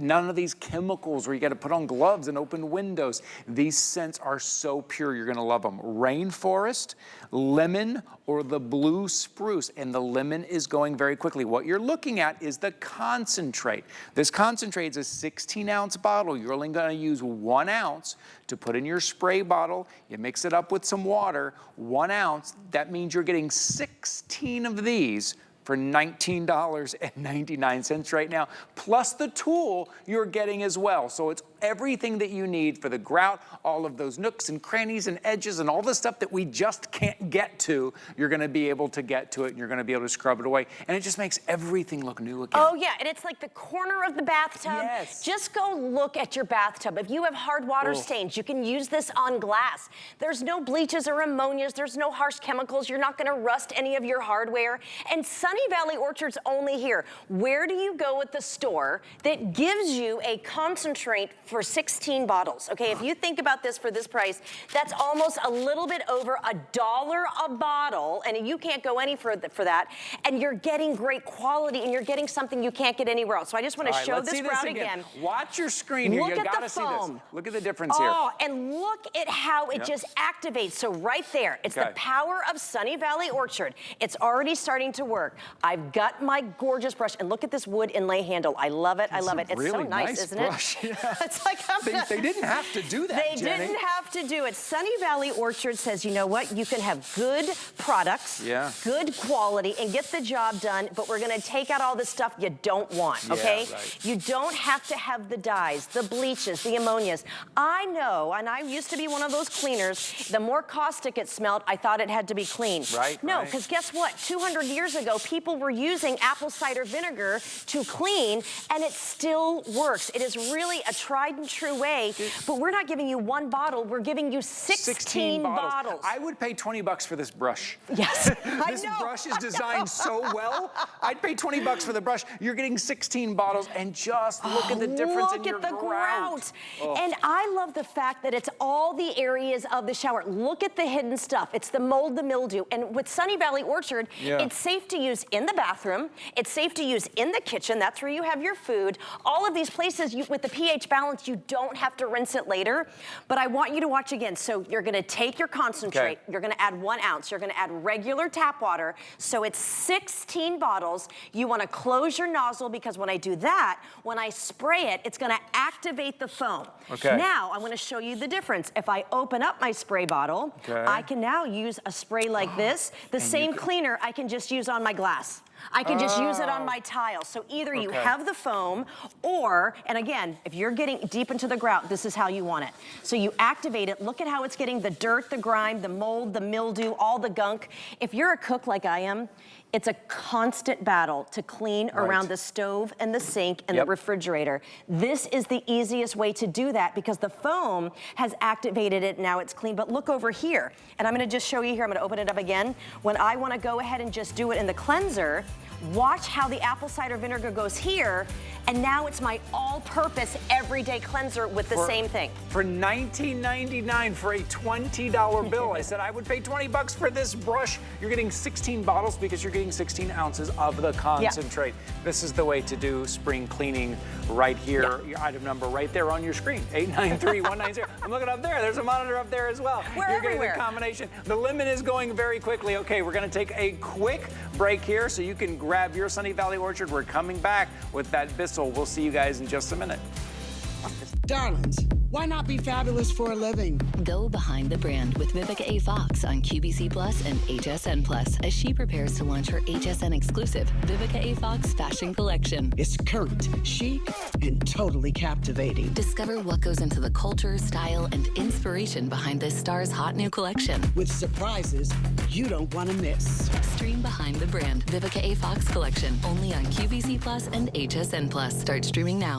none of these chemicals where you got to put on gloves and open windows. These scents are so pure, you're gonna love them. Rainforest, lemon, or the blue spruce, and the lemon is going very quickly. What you're looking at is the concentrate. This concentrate is a 16-ounce bottle. You're only gonna use 1 ounce to put in your spray bottle. You mix it up with some water, 1 ounce. That means you're getting 16 of these for $19.99 right now, plus the tool you're getting as well. So it's everything that you need for the grout, all of those nooks and crannies and edges and all the stuff that we just can't get to, you're gonna be able to get to it and you're gonna be able to scrub it away. And it just makes everything look new again.
Oh yeah, and it's like the corner of the bathtub.
Yes.
Just go look at your bathtub. If you have hard water stains, you can use this on glass. There's no bleaches or ammonias, there's no harsh chemicals, you're not gonna rust any of your hardware. And Sunny Valley Orchard's only here. Where do you go at the store that gives you a concentrate for 16 bottles? Okay, if you think about this for this price, that's almost a little bit over $1 a bottle, and you can't go any further for that. And you're getting great quality, and you're getting something you can't get anywhere else. So I just want to show this grout again.
Watch your screen here.
Look
You
at
gotta
the
see this.
foam.
Look at the difference here.
Oh, and look at how it just activates. So right there, it's the power of Sunny Valley Orchard. It's already starting to work. I've got my gorgeous brush, and look at this wood inlay handle. I love it. I love it. It's
really
so nice, isn't
brush.
it?
Yeah.
It's like
they didn't have to do that,
They
Jenny.
didn't have to do it. Sunny Valley Orchard says, you know what? You can have good products, good quality, and get the job done, but we're gonna take out all the stuff you don't want, okay?
Right.
You don't have to have the dyes, the bleaches, the ammonias. I know, and I used to be one of those cleaners, the more caustic it smelled, I thought it had to be clean. No, because guess what? 200 years ago, people were using apple cider vinegar to clean, and it still works. It is really a tried and true way, but we're not giving you 1 bottle, we're giving you 16 bottles.
I would pay 20 bucks for this brush.
Yes,
This brush is designed so well. I'd pay 20 bucks for the brush. You're getting 16 bottles, and just look at the difference in your grout.
And I love the fact that it's all the areas of the shower. Look at the hidden stuff. It's the mold, the mildew. And with Sunny Valley Orchard, it's safe to use in the bathroom. It's safe to use in the kitchen. That's where you have your food. All of these places, with the pH balance, you don't have to rinse it later. But I want you to watch again. So you're gonna take your concentrate, you're gonna add 1 ounce, you're gonna add regular tap water. So it's 16 bottles. You wanna close your nozzle, because when I do that, when I spray it, it's gonna activate the foam. Now, I'm gonna show you the difference. If I open up my spray bottle, I can now use a spray like this. The same cleaner I can just use on my glass. I can just use it on my tile. So either you have the foam, or, and again, if you're getting deep into the grout, this is how you want it. So you activate it, look at how it's getting the dirt, the grime, the mold, the mildew, all the gunk. If you're a cook like I am, it's a constant battle to clean around the stove and the sink and the refrigerator. This is the easiest way to do that, because the foam has activated it, now it's clean. But look over here, and I'm gonna just show you here, I'm gonna open it up again. When I wanna go ahead and just do it in the cleanser, watch how the apple cider vinegar goes here, and now it's my all-purpose everyday cleanser with the same thing.
For $19.99 for a $20 bill. I said I would pay 20 bucks for this brush. You're getting 16 bottles because you're getting 16 ounces of the concentrate. This is the way to do spring cleaning right here. Your item number right there on your screen, 893-190. I'm looking up there. There's a monitor up there as well.
We're
You're getting
everywhere.
the combination. The lemon is going very quickly. Okay, we're gonna take a quick break here so you can grab your Sunny Valley Orchard. We're coming back with that Bissell. We'll see you guys in just a minute.
Darlings, why not be fabulous for a living?
Go behind the brand with Vivica A. Fox on QVC Plus and HSN Plus as she prepares to launch her HSN exclusive Vivica A. Fox fashion collection.
It's current, chic, and totally captivating.
Discover what goes into the culture, style, and inspiration behind this star's hot new collection.
With surprises you don't want to miss.
Stream Behind the Brand Vivica A. Fox collection only on QVC Plus and HSN Plus. Start streaming now.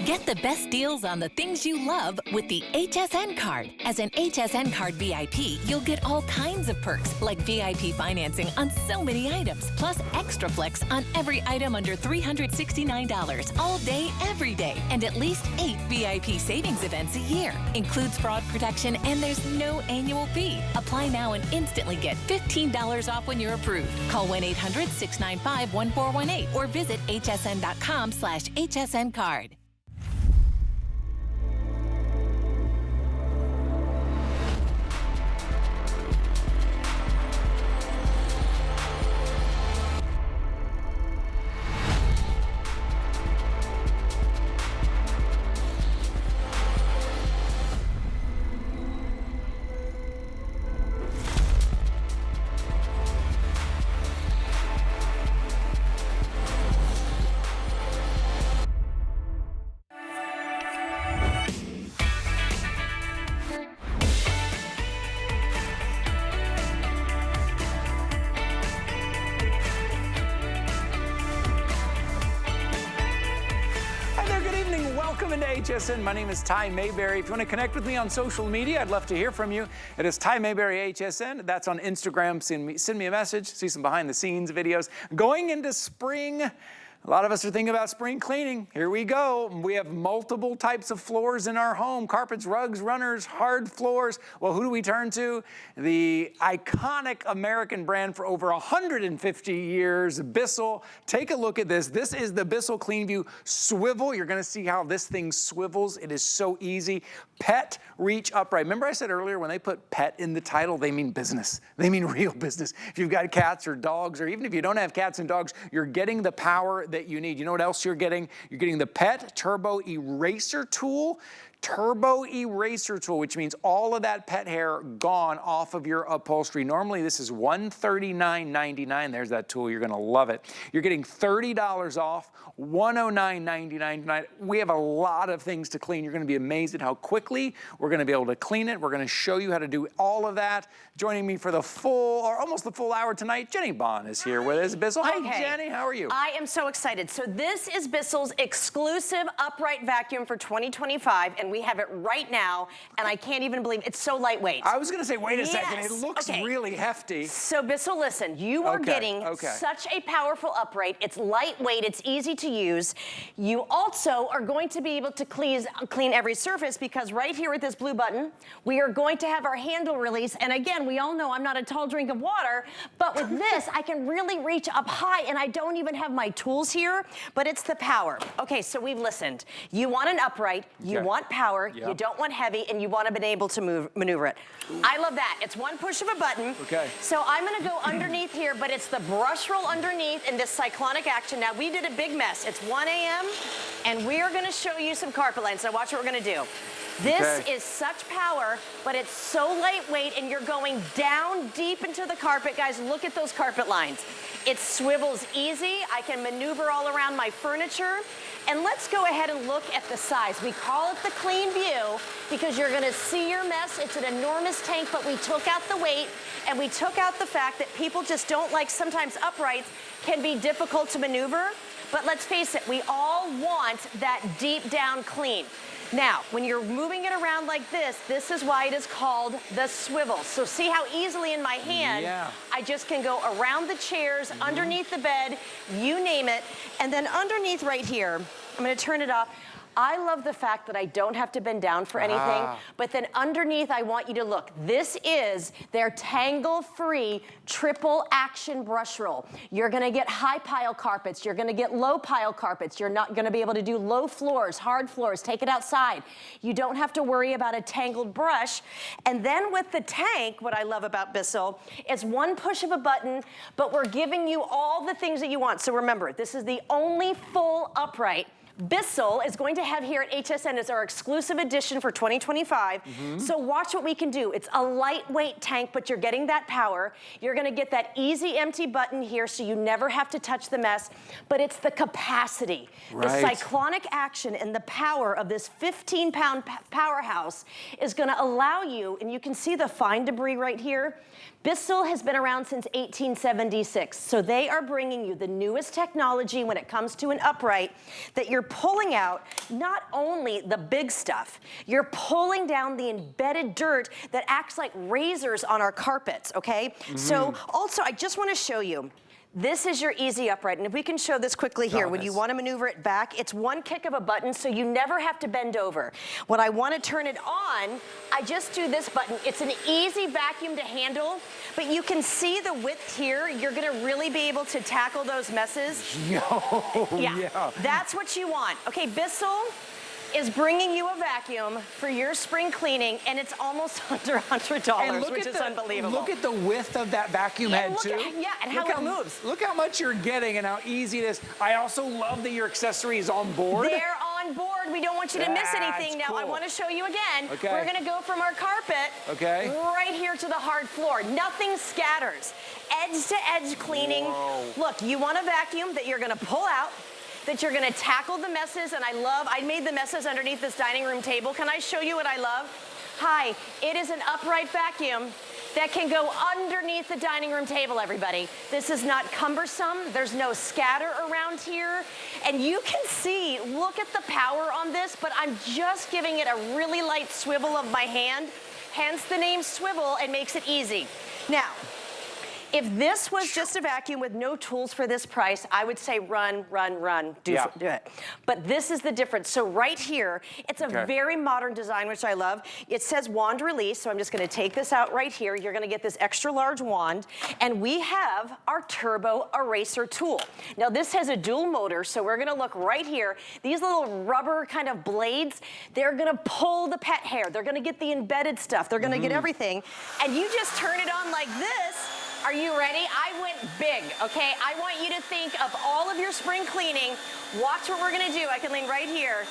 Get the best deals on the things you love with the HSN card. As an HSN card VIP, you'll get all kinds of perks like VIP financing on so many items, plus extra flex on every item under $369 all day, every day, and at least 8 VIP savings events a year. Includes fraud protection and there's no annual fee. Apply now and instantly get $15 off when you're approved. Call 1-800-695-1418 or visit hsn.com/HSN card.
Welcome into HSN. My name is Ty Mayberry. If you want to connect with me on social media, I'd love to hear from you. It is Ty Mayberry HSN. That's on Instagram. Send me a message. See some behind the scenes videos. Going into spring, a lot of us are thinking about spring cleaning. Here we go. We have multiple types of floors in our home. Carpets, rugs, runners, hard floors. Well, who do we turn to? The iconic American brand for over 150 years, Bissell. Take a look at this. This is the Bissell CleanView Swivel. You're gonna see how this thing swivels. It is so easy. Pet Reach Upright. Remember I said earlier, when they put pet in the title, they mean business. They mean real business. If you've got cats or dogs, or even if you don't have cats and dogs, you're getting the power that you need. You know what else you're getting? You're getting the Pet Turbo Eraser Tool. Turbo Eraser Tool, which means all of that pet hair gone off of your upholstery. Normally this is $139.99. There's that tool, you're gonna love it. You're getting $30 off, $109.99 tonight. We have a lot of things to clean. You're gonna be amazed at how quickly we're gonna be able to clean it. We're gonna show you how to do all of that. Joining me for the full, or almost the full hour tonight, Jenny Bond is here with us. Bissell, hey Jenny, how are you?
I am so excited. So this is Bissell's exclusive upright vacuum for 2025, and we have it right now, and I can't even believe it's so lightweight.
I was gonna say, wait a second, it looks really hefty.
So Bissell, listen, you are getting such a powerful upright. It's lightweight, it's easy to use. You also are going to be able to clean every surface, because right here with this blue button, we are going to have our handle release, and again, we all know I'm not a tall drink of water, but with this, I can really reach up high, and I don't even have my tools here, but it's the power. Okay, so we've listened. You want an upright, you want power, you don't want heavy, and you want to be able to maneuver it. I love that. It's one push of a button. So I'm going to go underneath here, but it's the brush roll underneath in this cyclonic action. Now, we did a big mess. It's 1 a.m., and we are going to show you some carpet lines. So watch what we're going to do. This is such power, but it's so lightweight, and you're going down deep into the carpet. Guys, look at those carpet lines. It swivels easy. I can maneuver all around my furniture. And let's go ahead and look at the size. We call it the Clean View because you're gonna see your mess. It's an enormous tank, but we took out the weight, and we took out the fact that people just don't like, sometimes uprights can be difficult to maneuver. But let's face it, we all want that deep down clean. Now, when you're moving it around like this is why it is called the swivel. So see how easily in my hand, I just can go around the chairs, underneath the bed, you name it. And then underneath right here, I'm gonna turn it off. I love the fact that I don't have to bend down for anything, but then underneath I want you to look. This is their tangle-free triple action brush roll. You're gonna get high pile carpets, you're gonna get low pile carpets, you're not gonna be able to do low floors, hard floors, take it outside. You don't have to worry about a tangled brush. And then with the tank, what I love about Bissell is one push of a button, but we're giving you all the things that you want. So remember, this is the only full upright Bissell is going to have here at HSN as our exclusive edition for 2025. So watch what we can do. It's a lightweight tank, but you're getting that power. You're gonna get that easy empty button here so you never have to touch the mess, but it's the capacity, the cyclonic action and the power of this 15-pound powerhouse is gonna allow you, and you can see the fine debris right here. Bissell has been around since 1876, so they are bringing you the newest technology when it comes to an upright that you're pulling out not only the big stuff, you're pulling down the embedded dirt that acts like razors on our carpets, okay? So also, I just wanna show you, this is your easy upright, and if we can show this quickly here, when you wanna maneuver it back, it's one kick of a button, so you never have to bend over. When I wanna turn it on, I just do this button. It's an easy vacuum to handle, but you can see the width here. You're gonna really be able to tackle those messes. Yeah, that's what you want. Okay, Bissell is bringing you a vacuum for your spring cleaning, and it's almost under $100, which is unbelievable.
Look at the width of that vacuum head, too.
And how it moves.
Look how much you're getting and how easy it is. I also love that your accessory is on board.
They're on board. We don't want you to miss anything. Now, I want to show you again.
Okay.
We're going to go from our carpet right here to the hard floor. Nothing scatters. Edge-to-edge cleaning. Look, you want a vacuum that you're going to pull out, that you're gonna tackle the messes, and I made the messes underneath this dining room table. Can I show you what I love? Hi, it is an upright vacuum that can go underneath the dining room table, everybody. This is not cumbersome. There's no scatter around here. And you can see, look at the power on this, but I'm just giving it a really light swivel of my hand, hence the name swivel, and makes it easy. Now, if this was just a vacuum with no tools for this price, I would say run, do it. But this is the difference. So right here, it's a very modern design, which I love. It says wand release, so I'm just gonna take this out right here. You're gonna get this extra large wand, and we have our turbo eraser tool. Now this has a dual motor, so we're gonna look right here. These little rubber kind of blades, they're gonna pull the pet hair. They're gonna get the embedded stuff. They're gonna get everything. And you just turn it on like this. Are you ready? I went big, okay? I want you to think of all of your spring cleaning. Watch what we're gonna do. I can lean right here.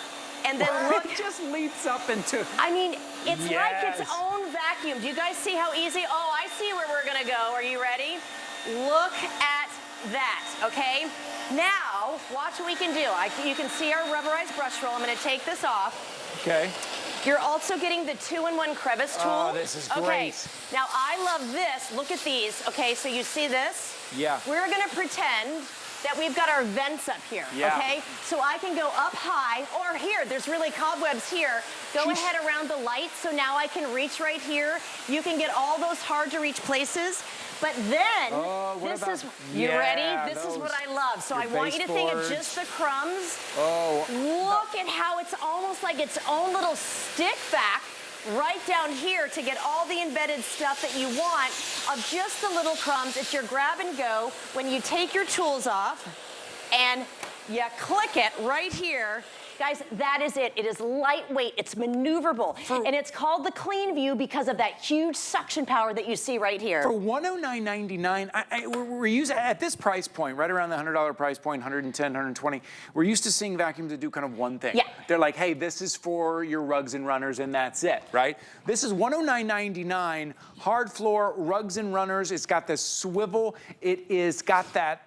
And then look.
It just leaps up into.
I mean, it's like its own vacuum. Do you guys see how easy? Oh, I see where we're gonna go. Are you ready? Look at that, okay? Now, watch what we can do. You can see our rubberized brush roll. I'm gonna take this off.
Okay.
You're also getting the 2-in-1 crevice tool.
Oh, this is great.
Okay, now I love this. Look at these. Okay, so you see this?
Yeah.
We're gonna pretend that we've got our vents up here, okay? So I can go up high, or here, there's really cobwebs here. Go ahead around the light, so now I can reach right here. You can get all those hard to reach places. But then, you ready? This is what I love. So I want you to think of just the crumbs. Look at how it's almost like its own little stick vac right down here to get all the embedded stuff that you want of just the little crumbs. It's your grab and go. When you take your tools off and you click it right here, guys, that is it. It is lightweight, it's maneuverable, and it's called the Clean View because of that huge suction power that you see right here.
For $109.99, we're using, at this price point, right around the $100 price point, 110, 120, we're used to seeing vacuums that do kind of one thing. They're like, hey, this is for your rugs and runners, and that's it, right? This is $109.99, hard floor, rugs and runners. It's got this swivel. It is got that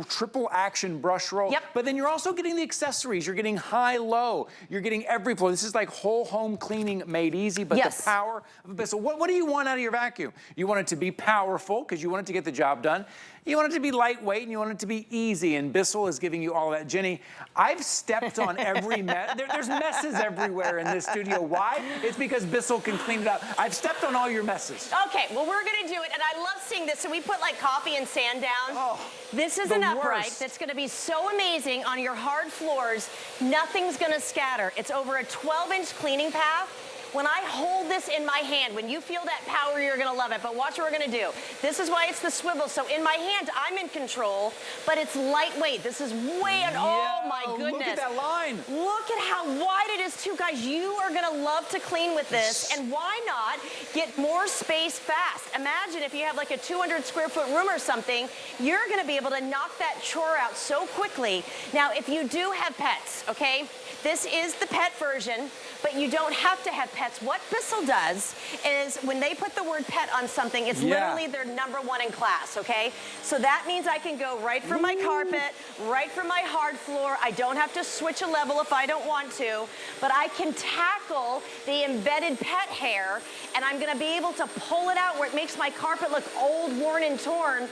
triple action brush roll. But then you're also getting the accessories. You're getting high, low. You're getting every floor. This is like whole home cleaning made easy, but the power of a Bissell. What do you want out of your vacuum? You want it to be powerful because you want it to get the job done. You want it to be lightweight and you want it to be easy, and Bissell is giving you all that. Jenny, I've stepped on every mess. There's messes everywhere in this studio. Why? It's because Bissell can clean it up. I've stepped on all your messes.
Okay, well, we're gonna do it, and I love seeing this. So we put like coffee and sand down. This is an upright that's gonna be so amazing on your hard floors. Nothing's gonna scatter. It's over a 12-inch cleaning path. When I hold this in my hand, when you feel that power, you're gonna love it. But watch what we're gonna do. This is why it's the swivel. So in my hand, I'm in control, but it's lightweight. This is way, oh my goodness.
Look at that line.
Look at how wide it is too, guys. You are gonna love to clean with this. And why not get more space fast? Imagine if you have like a 200 square foot room or something, you're gonna be able to knock that chore out so quickly. Now, if you do have pets, okay, this is the pet version, but you don't have to have pets. What Bissell does is when they put the word pet on something, it's literally their #1 in class, okay? So that means I can go right from my carpet, right from my hard floor. I don't have to switch a level if I don't want to, but I can tackle the embedded pet hair, and I'm gonna be able to pull it out where it makes my carpet look old, worn, and torn.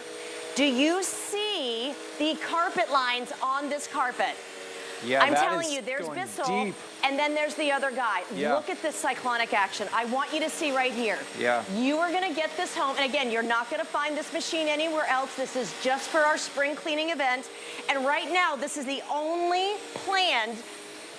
Do you see the carpet lines on this carpet?
Yeah,
I'm
that
telling
is
you, there's
going
Bissell,
deep.
and then there's the other guy.
Yeah.
Look at this cyclonic action. I want you to see right here.
Yeah.
You are gonna get this home, and again, you're not gonna find this machine anywhere else. This is just for our spring cleaning event. And right now, this is the only planned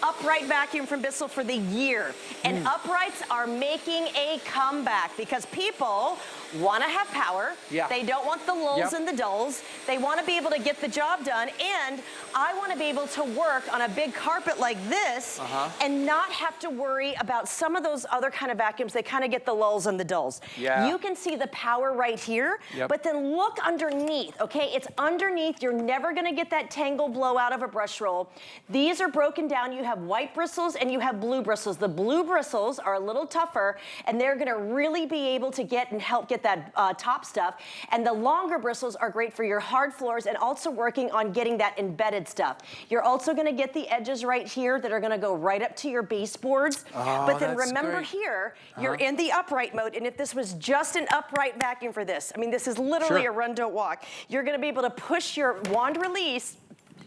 upright vacuum from Bissell for the year. And uprights are making a comeback because people want to have power.
Yeah.
They don't want the lulls and the dulls. They want to be able to get the job done. And I want to be able to work on a big carpet like this and not have to worry about some of those other kind of vacuums. They kind of get the lulls and the dulls.
Yeah.
You can see the power right here, but then look underneath, okay? It's underneath. You're never going to get that tangle blow out of a brush roll. These are broken down. You have white bristles and you have blue bristles. The blue bristles are a little tougher, and they're going to really be able to get and help get that top stuff. And the longer bristles are great for your hard floors and also working on getting that embedded stuff. You're also going to get the edges right here that are going to go right up to your baseboards. But then remember here, you're in the upright mode, and if this was just an upright vacuum for this, I mean, this is literally a run, don't walk. You're going to be able to push your wand release,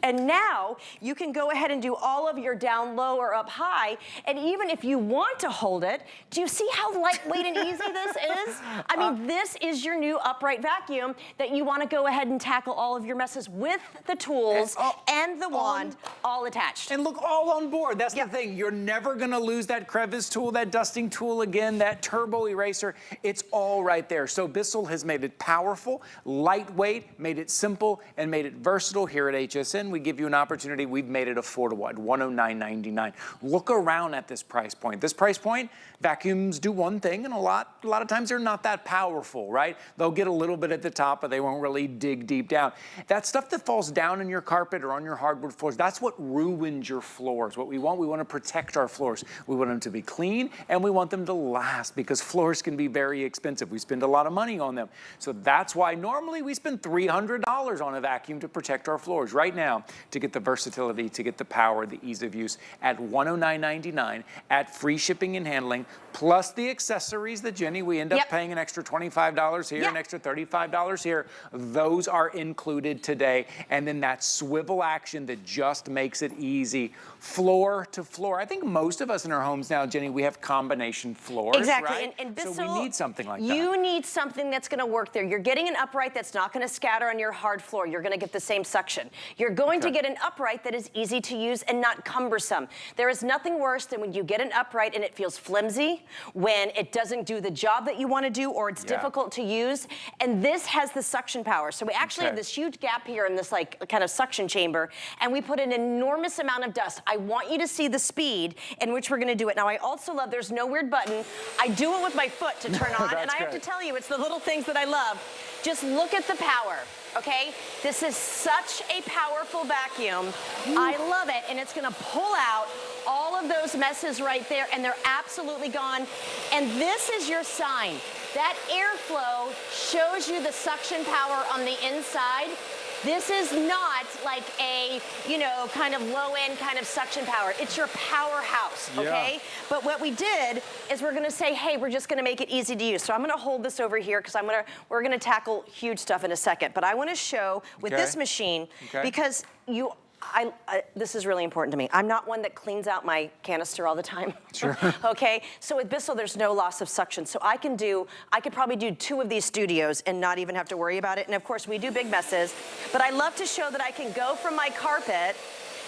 and now you can go ahead and do all of your down low or up high. And even if you want to hold it, do you see how lightweight and easy this is? I mean, this is your new upright vacuum that you want to go ahead and tackle all of your messes with the tools and the wand all attached.
And look, all on board. That's the thing. You're never going to lose that crevice tool, that dusting tool again, that turbo eraser. It's all right there. So Bissell has made it powerful, lightweight, made it simple, and made it versatile. Here at HSN, we give you an opportunity. We've made it affordable at $109.99. Look around at this price point. This price point, vacuums do one thing, and a lot of times they're not that powerful, right? They'll get a little bit at the top, but they won't really dig deep down. That stuff that falls down in your carpet or on your hardwood floors, that's what ruins your floors. What we want to protect our floors. We want them to be clean, and we want them to last, because floors can be very expensive. We spend a lot of money on them. So that's why normally we spend $300 on a vacuum to protect our floors. Right now, to get the versatility, to get the power, the ease of use at $109.99 at free shipping and handling, plus the accessories that Jenny, we end up paying an extra $25 here, an extra $35 here. Those are included today. And then that swivel action that just makes it easy. Floor to floor. I think most of us in our homes now, Jenny, we have combination floors,
exactly.
right?
And Bissell,
so we need something like that.
You need something that's going to work there. You're getting an upright that's not going to scatter on your hard floor. You're going to get the same suction. You're going to get an upright that is easy to use and not cumbersome. There is nothing worse than when you get an upright and it feels flimsy, when it doesn't do the job that you want to do, or it's difficult to use. And this has the suction power. So we actually have this huge gap here in this like kind of suction chamber, and we put an enormous amount of dust. I want you to see the speed in which we're going to do it. Now, I also love, there's no weird button. I do it with my foot to turn on, and I have to tell you, it's the little things that I love. Just look at the power. Okay, this is such a powerful vacuum. I love it, and it's gonna pull out all of those messes right there, and they're absolutely gone. And this is your sign. That airflow shows you the suction power on the inside. This is not like a, you know, kind of low-end kind of suction power. It's your powerhouse, okay? But what we did is we're gonna say, hey, we're just gonna make it easy to use. So I'm gonna hold this over here because we're gonna tackle huge stuff in a second. But I wanna show with this machine, because this is really important to me. I'm not one that cleans out my canister all the time. Okay, so with Bissell, there's no loss of suction. So I could probably do 2 of these studios and not even have to worry about it. And of course, we do big messes. But I love to show that I can go from my carpet,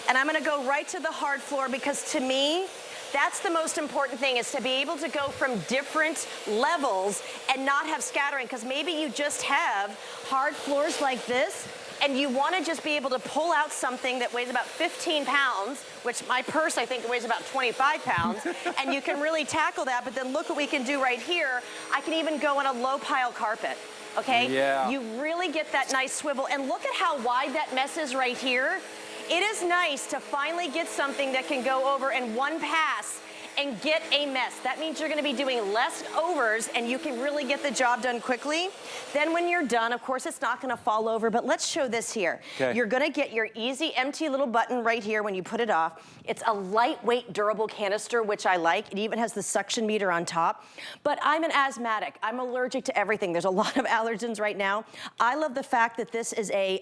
and I'm gonna go right to the hard floor, because to me, that's the most important thing, is to be able to go from different levels and not have scattering, because maybe you just have hard floors like this, and you want to just be able to pull out something that weighs about 15 pounds, which my purse, I think, weighs about 25 pounds, and you can really tackle that. But then look what we can do right here. I can even go on a low pile carpet, okay?
Yeah.
You really get that nice swivel. And look at how wide that mess is right here. It is nice to finally get something that can go over in one pass and get a mess. That means you're gonna be doing less overs and you can really get the job done quickly. Then when you're done, of course, it's not gonna fall over, but let's show this here.
Okay.
You're gonna get your easy empty little button right here when you put it off. It's a lightweight, durable canister, which I like. It even has the suction meter on top. But I'm an asthmatic. I'm allergic to everything. There's a lot of allergens right now. I love the fact that this is a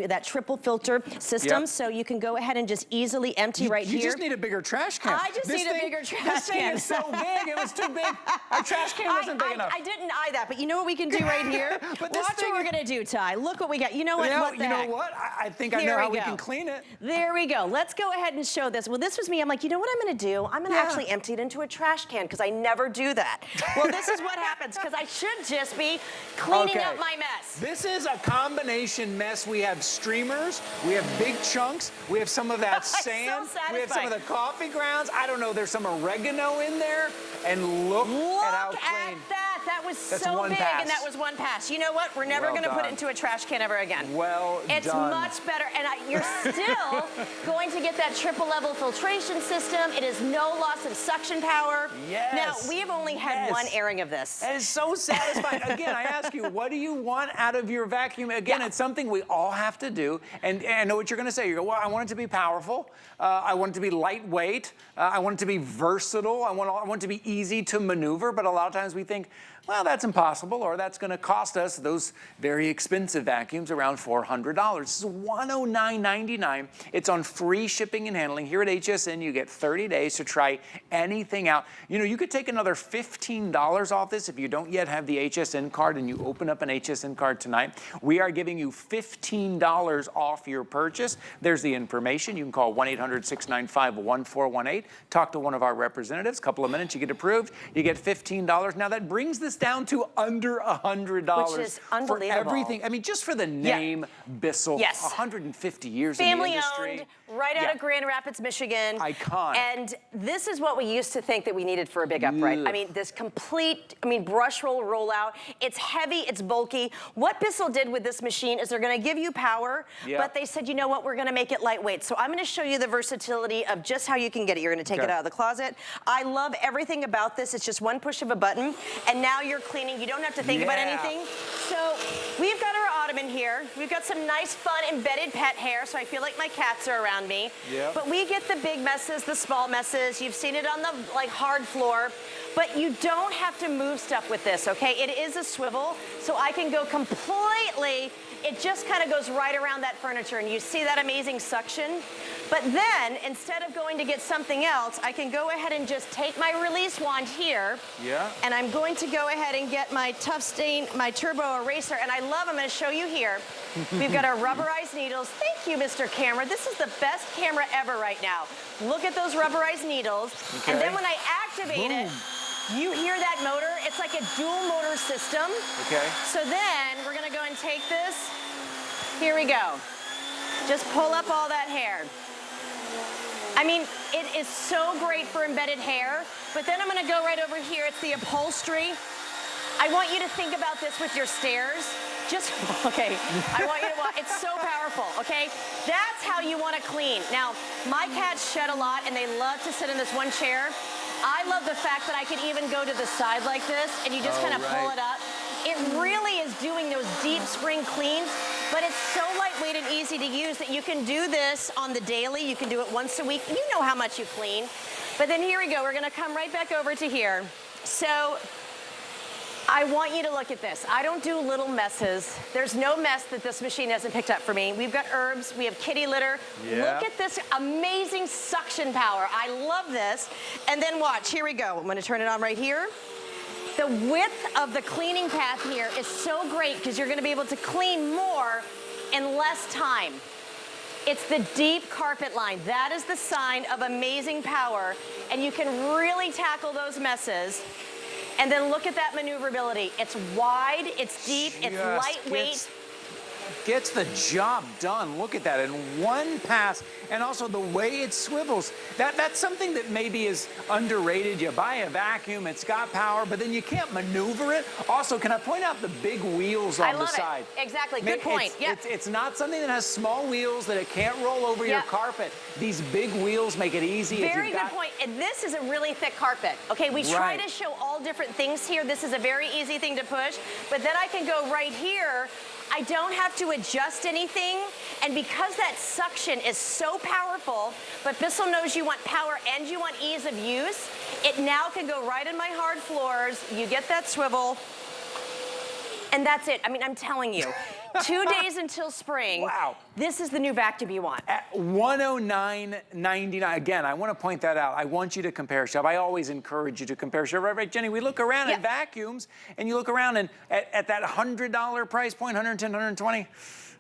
that triple filter system, so you can go ahead and just easily empty right here.
You just need a bigger trash can.
I just need a bigger trash can.
This thing is so big, it was too big. Our trash can wasn't big enough.
I didn't eye that, but you know what we can do right here?
But
Watch what we're gonna do, Ty. Look what we got. You know what? What the heck?
You know what? I think I know how we can clean it.
There we go. Let's go ahead and show this. Well, this was me. I'm like, you know what I'm gonna do? I'm gonna actually empty it into a trash can because I never do that. Well, this is what happens because I should just be cleaning up my mess.
This is a combination mess. We have streamers, we have big chunks, we have some of that sand, we have some of the coffee grounds. I don't know, there's some oregano in there. And look at how clean.
That. That was
That's
so
one
big,
pass.
and that was one pass. You know what? We're never going to put it into a trash can ever again.
Well
It's
done.
much better, and you're still going to get that triple level filtration system. It is no loss of suction power.
Yes.
Now, we have only had one airing of this.
That is so satisfying. Again, I ask you, what do you want out of your vacuum? Again, it's something we all have to do, and I know what you're going to say. You go, well, I want it to be powerful. I want it to be lightweight. I want it to be versatile. I want it to be easy to maneuver, but a lot of times we think, well, that's impossible, or that's going to cost us, those very expensive vacuums, around $400. This is $109.99. It's on free shipping and handling. Here at HSN, you get 30 days to try anything out. You know, you could take another $15 off this if you don't yet have the HSN card and you open up an HSN card tonight. We are giving you $15 off your purchase. There's the information. You can call 1-800-695-1418. Talk to one of our representatives. A couple of minutes, you get approved. You get $15. Now, that brings this down to under $100.
Which is unbelievable.
For everything. I mean, just for the name Bissell.
Yes.
150 years
Family
in the industry.
owned, right out of Grand Rapids, Michigan.
Icon.
And this is what we used to think that we needed for a big upright. I mean, this complete, brush roll rollout. It's heavy, it's bulky. What Bissell did with this machine is they're gonna give you power, but they said, you know what, we're gonna make it lightweight. So I'm gonna show you the versatility of just how you can get it. You're gonna take it out of the closet. I love everything about this. It's just one push of a button, and now you're cleaning. You don't have to think about anything. So we've got our ottoman here. We've got some nice, fun, embedded pet hair, so I feel like my cats are around me. But we get the big messes, the small messes. You've seen it on the hard floor. But you don't have to move stuff with this, okay? It is a swivel, so I can go completely, it just kind of goes right around that furniture, and you see that amazing suction? But then, instead of going to get something else, I can go ahead and just take my release wand here, and I'm going to go ahead and get my Tough Stain, my turbo eraser, and I'm gonna show you here. We've got our rubberized needles. Thank you, Mr. Camera. This is the best camera ever right now. Look at those rubberized needles, and then when I activate it, you hear that motor? It's like a dual motor system. So then we're gonna go and take this. Here we go. Just pull up all that hair. I mean, it is so great for embedded hair, but then I'm gonna go right over here. It's the upholstery. I want you to think about this with your stairs. I want you to watch. It's so powerful, okay? That's how you wanna clean. Now, my cats shed a lot and they love to sit in this one chair. I love the fact that I can even go to the side like this and you just kind of pull it up. It really is doing those deep spring cleans, but it's so lightweight and easy to use that you can do this on the daily. You can do it once a week. You know how much you clean. But then here we go. We're gonna come right back over to here. So I want you to look at this. I don't do little messes. There's no mess that this machine hasn't picked up for me. We've got herbs, we have kitty litter. Look at this amazing suction power. I love this. And then watch, here we go. I'm gonna turn it on right here. The width of the cleaning path here is so great because you're gonna be able to clean more in less time. It's the deep carpet line. That is the sign of amazing power, and you can really tackle those messes. And then look at that maneuverability. It's wide, it's deep, it's lightweight.
gets the job done. Look at that in one pass, and also the way it swivels. That's something that maybe is underrated. You buy a vacuum, it's got power, but then you can't maneuver it. Also, can I point out the big wheels on the side?
Exactly. Good point.
It's not something that has small wheels that it can't roll over your carpet. These big wheels make it easy.
Very good point. And this is a really thick carpet. Okay, we try to show all different things here. This is a very easy thing to push, but then I can go right here. I don't have to adjust anything, and because that suction is so powerful, but Bissell knows you want power and you want ease of use, it now can go right in my hard floors. You get that swivel, and that's it. I mean, I'm telling you, 2 days until spring.
Wow.
This is the new vacuum you want.
At $109.99. Again, I want to point that out. I want you to compare shop. I always encourage you to compare shop. Right, Jenny? We look around at vacuums, and you look around, and at that $100 price point, 110, 120,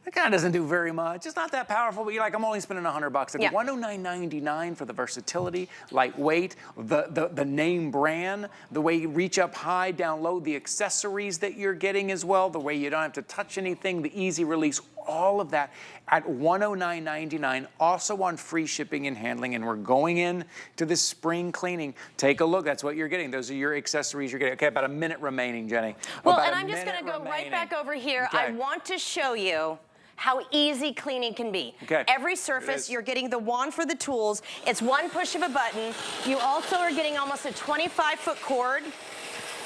it kind of doesn't do very much. It's not that powerful, but you're like, I'm only spending $100. At $109.99 for the versatility, lightweight, the name brand, the way you reach up high, down low, the accessories that you're getting as well, the way you don't have to touch anything, the easy release, all of that at $109.99, also on free shipping and handling. And we're going in to this spring cleaning. Take a look. That's what you're getting. Those are your accessories you're getting. Okay, about a minute remaining, Jenny.
Well, and I'm just going to go right back over here.
Okay.
I want to show you how easy cleaning can be.
Okay.
Every surface, you're getting the wand for the tools. It's one push of a button. You also are getting almost a 25-foot cord.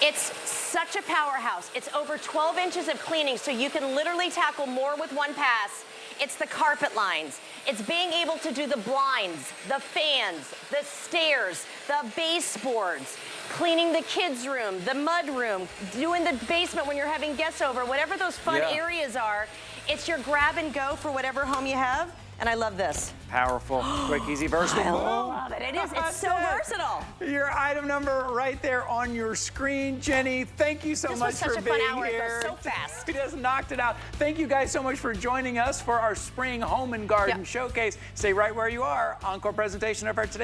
It's such a powerhouse. It's over 12 inches of cleaning, so you can literally tackle more with one pass. It's the carpet lines. It's being able to do the blinds, the fans, the stairs, the baseboards, cleaning the kids' room, the mud room, doing the basement when you're having guests over, whatever those fun areas are. It's your grab and go for whatever home you have. And I love this.
Powerful, quick, easy, versatile.
I love it. It is. It's so versatile.
Your item number right there on your screen. Jenny, thank you so much for being here.
This was such a fun hour. It goes so fast.
We just knocked it out. Thank you guys so much for joining us for our Spring Home and Garden Showcase. Stay right where you are. Encore presentation of our today's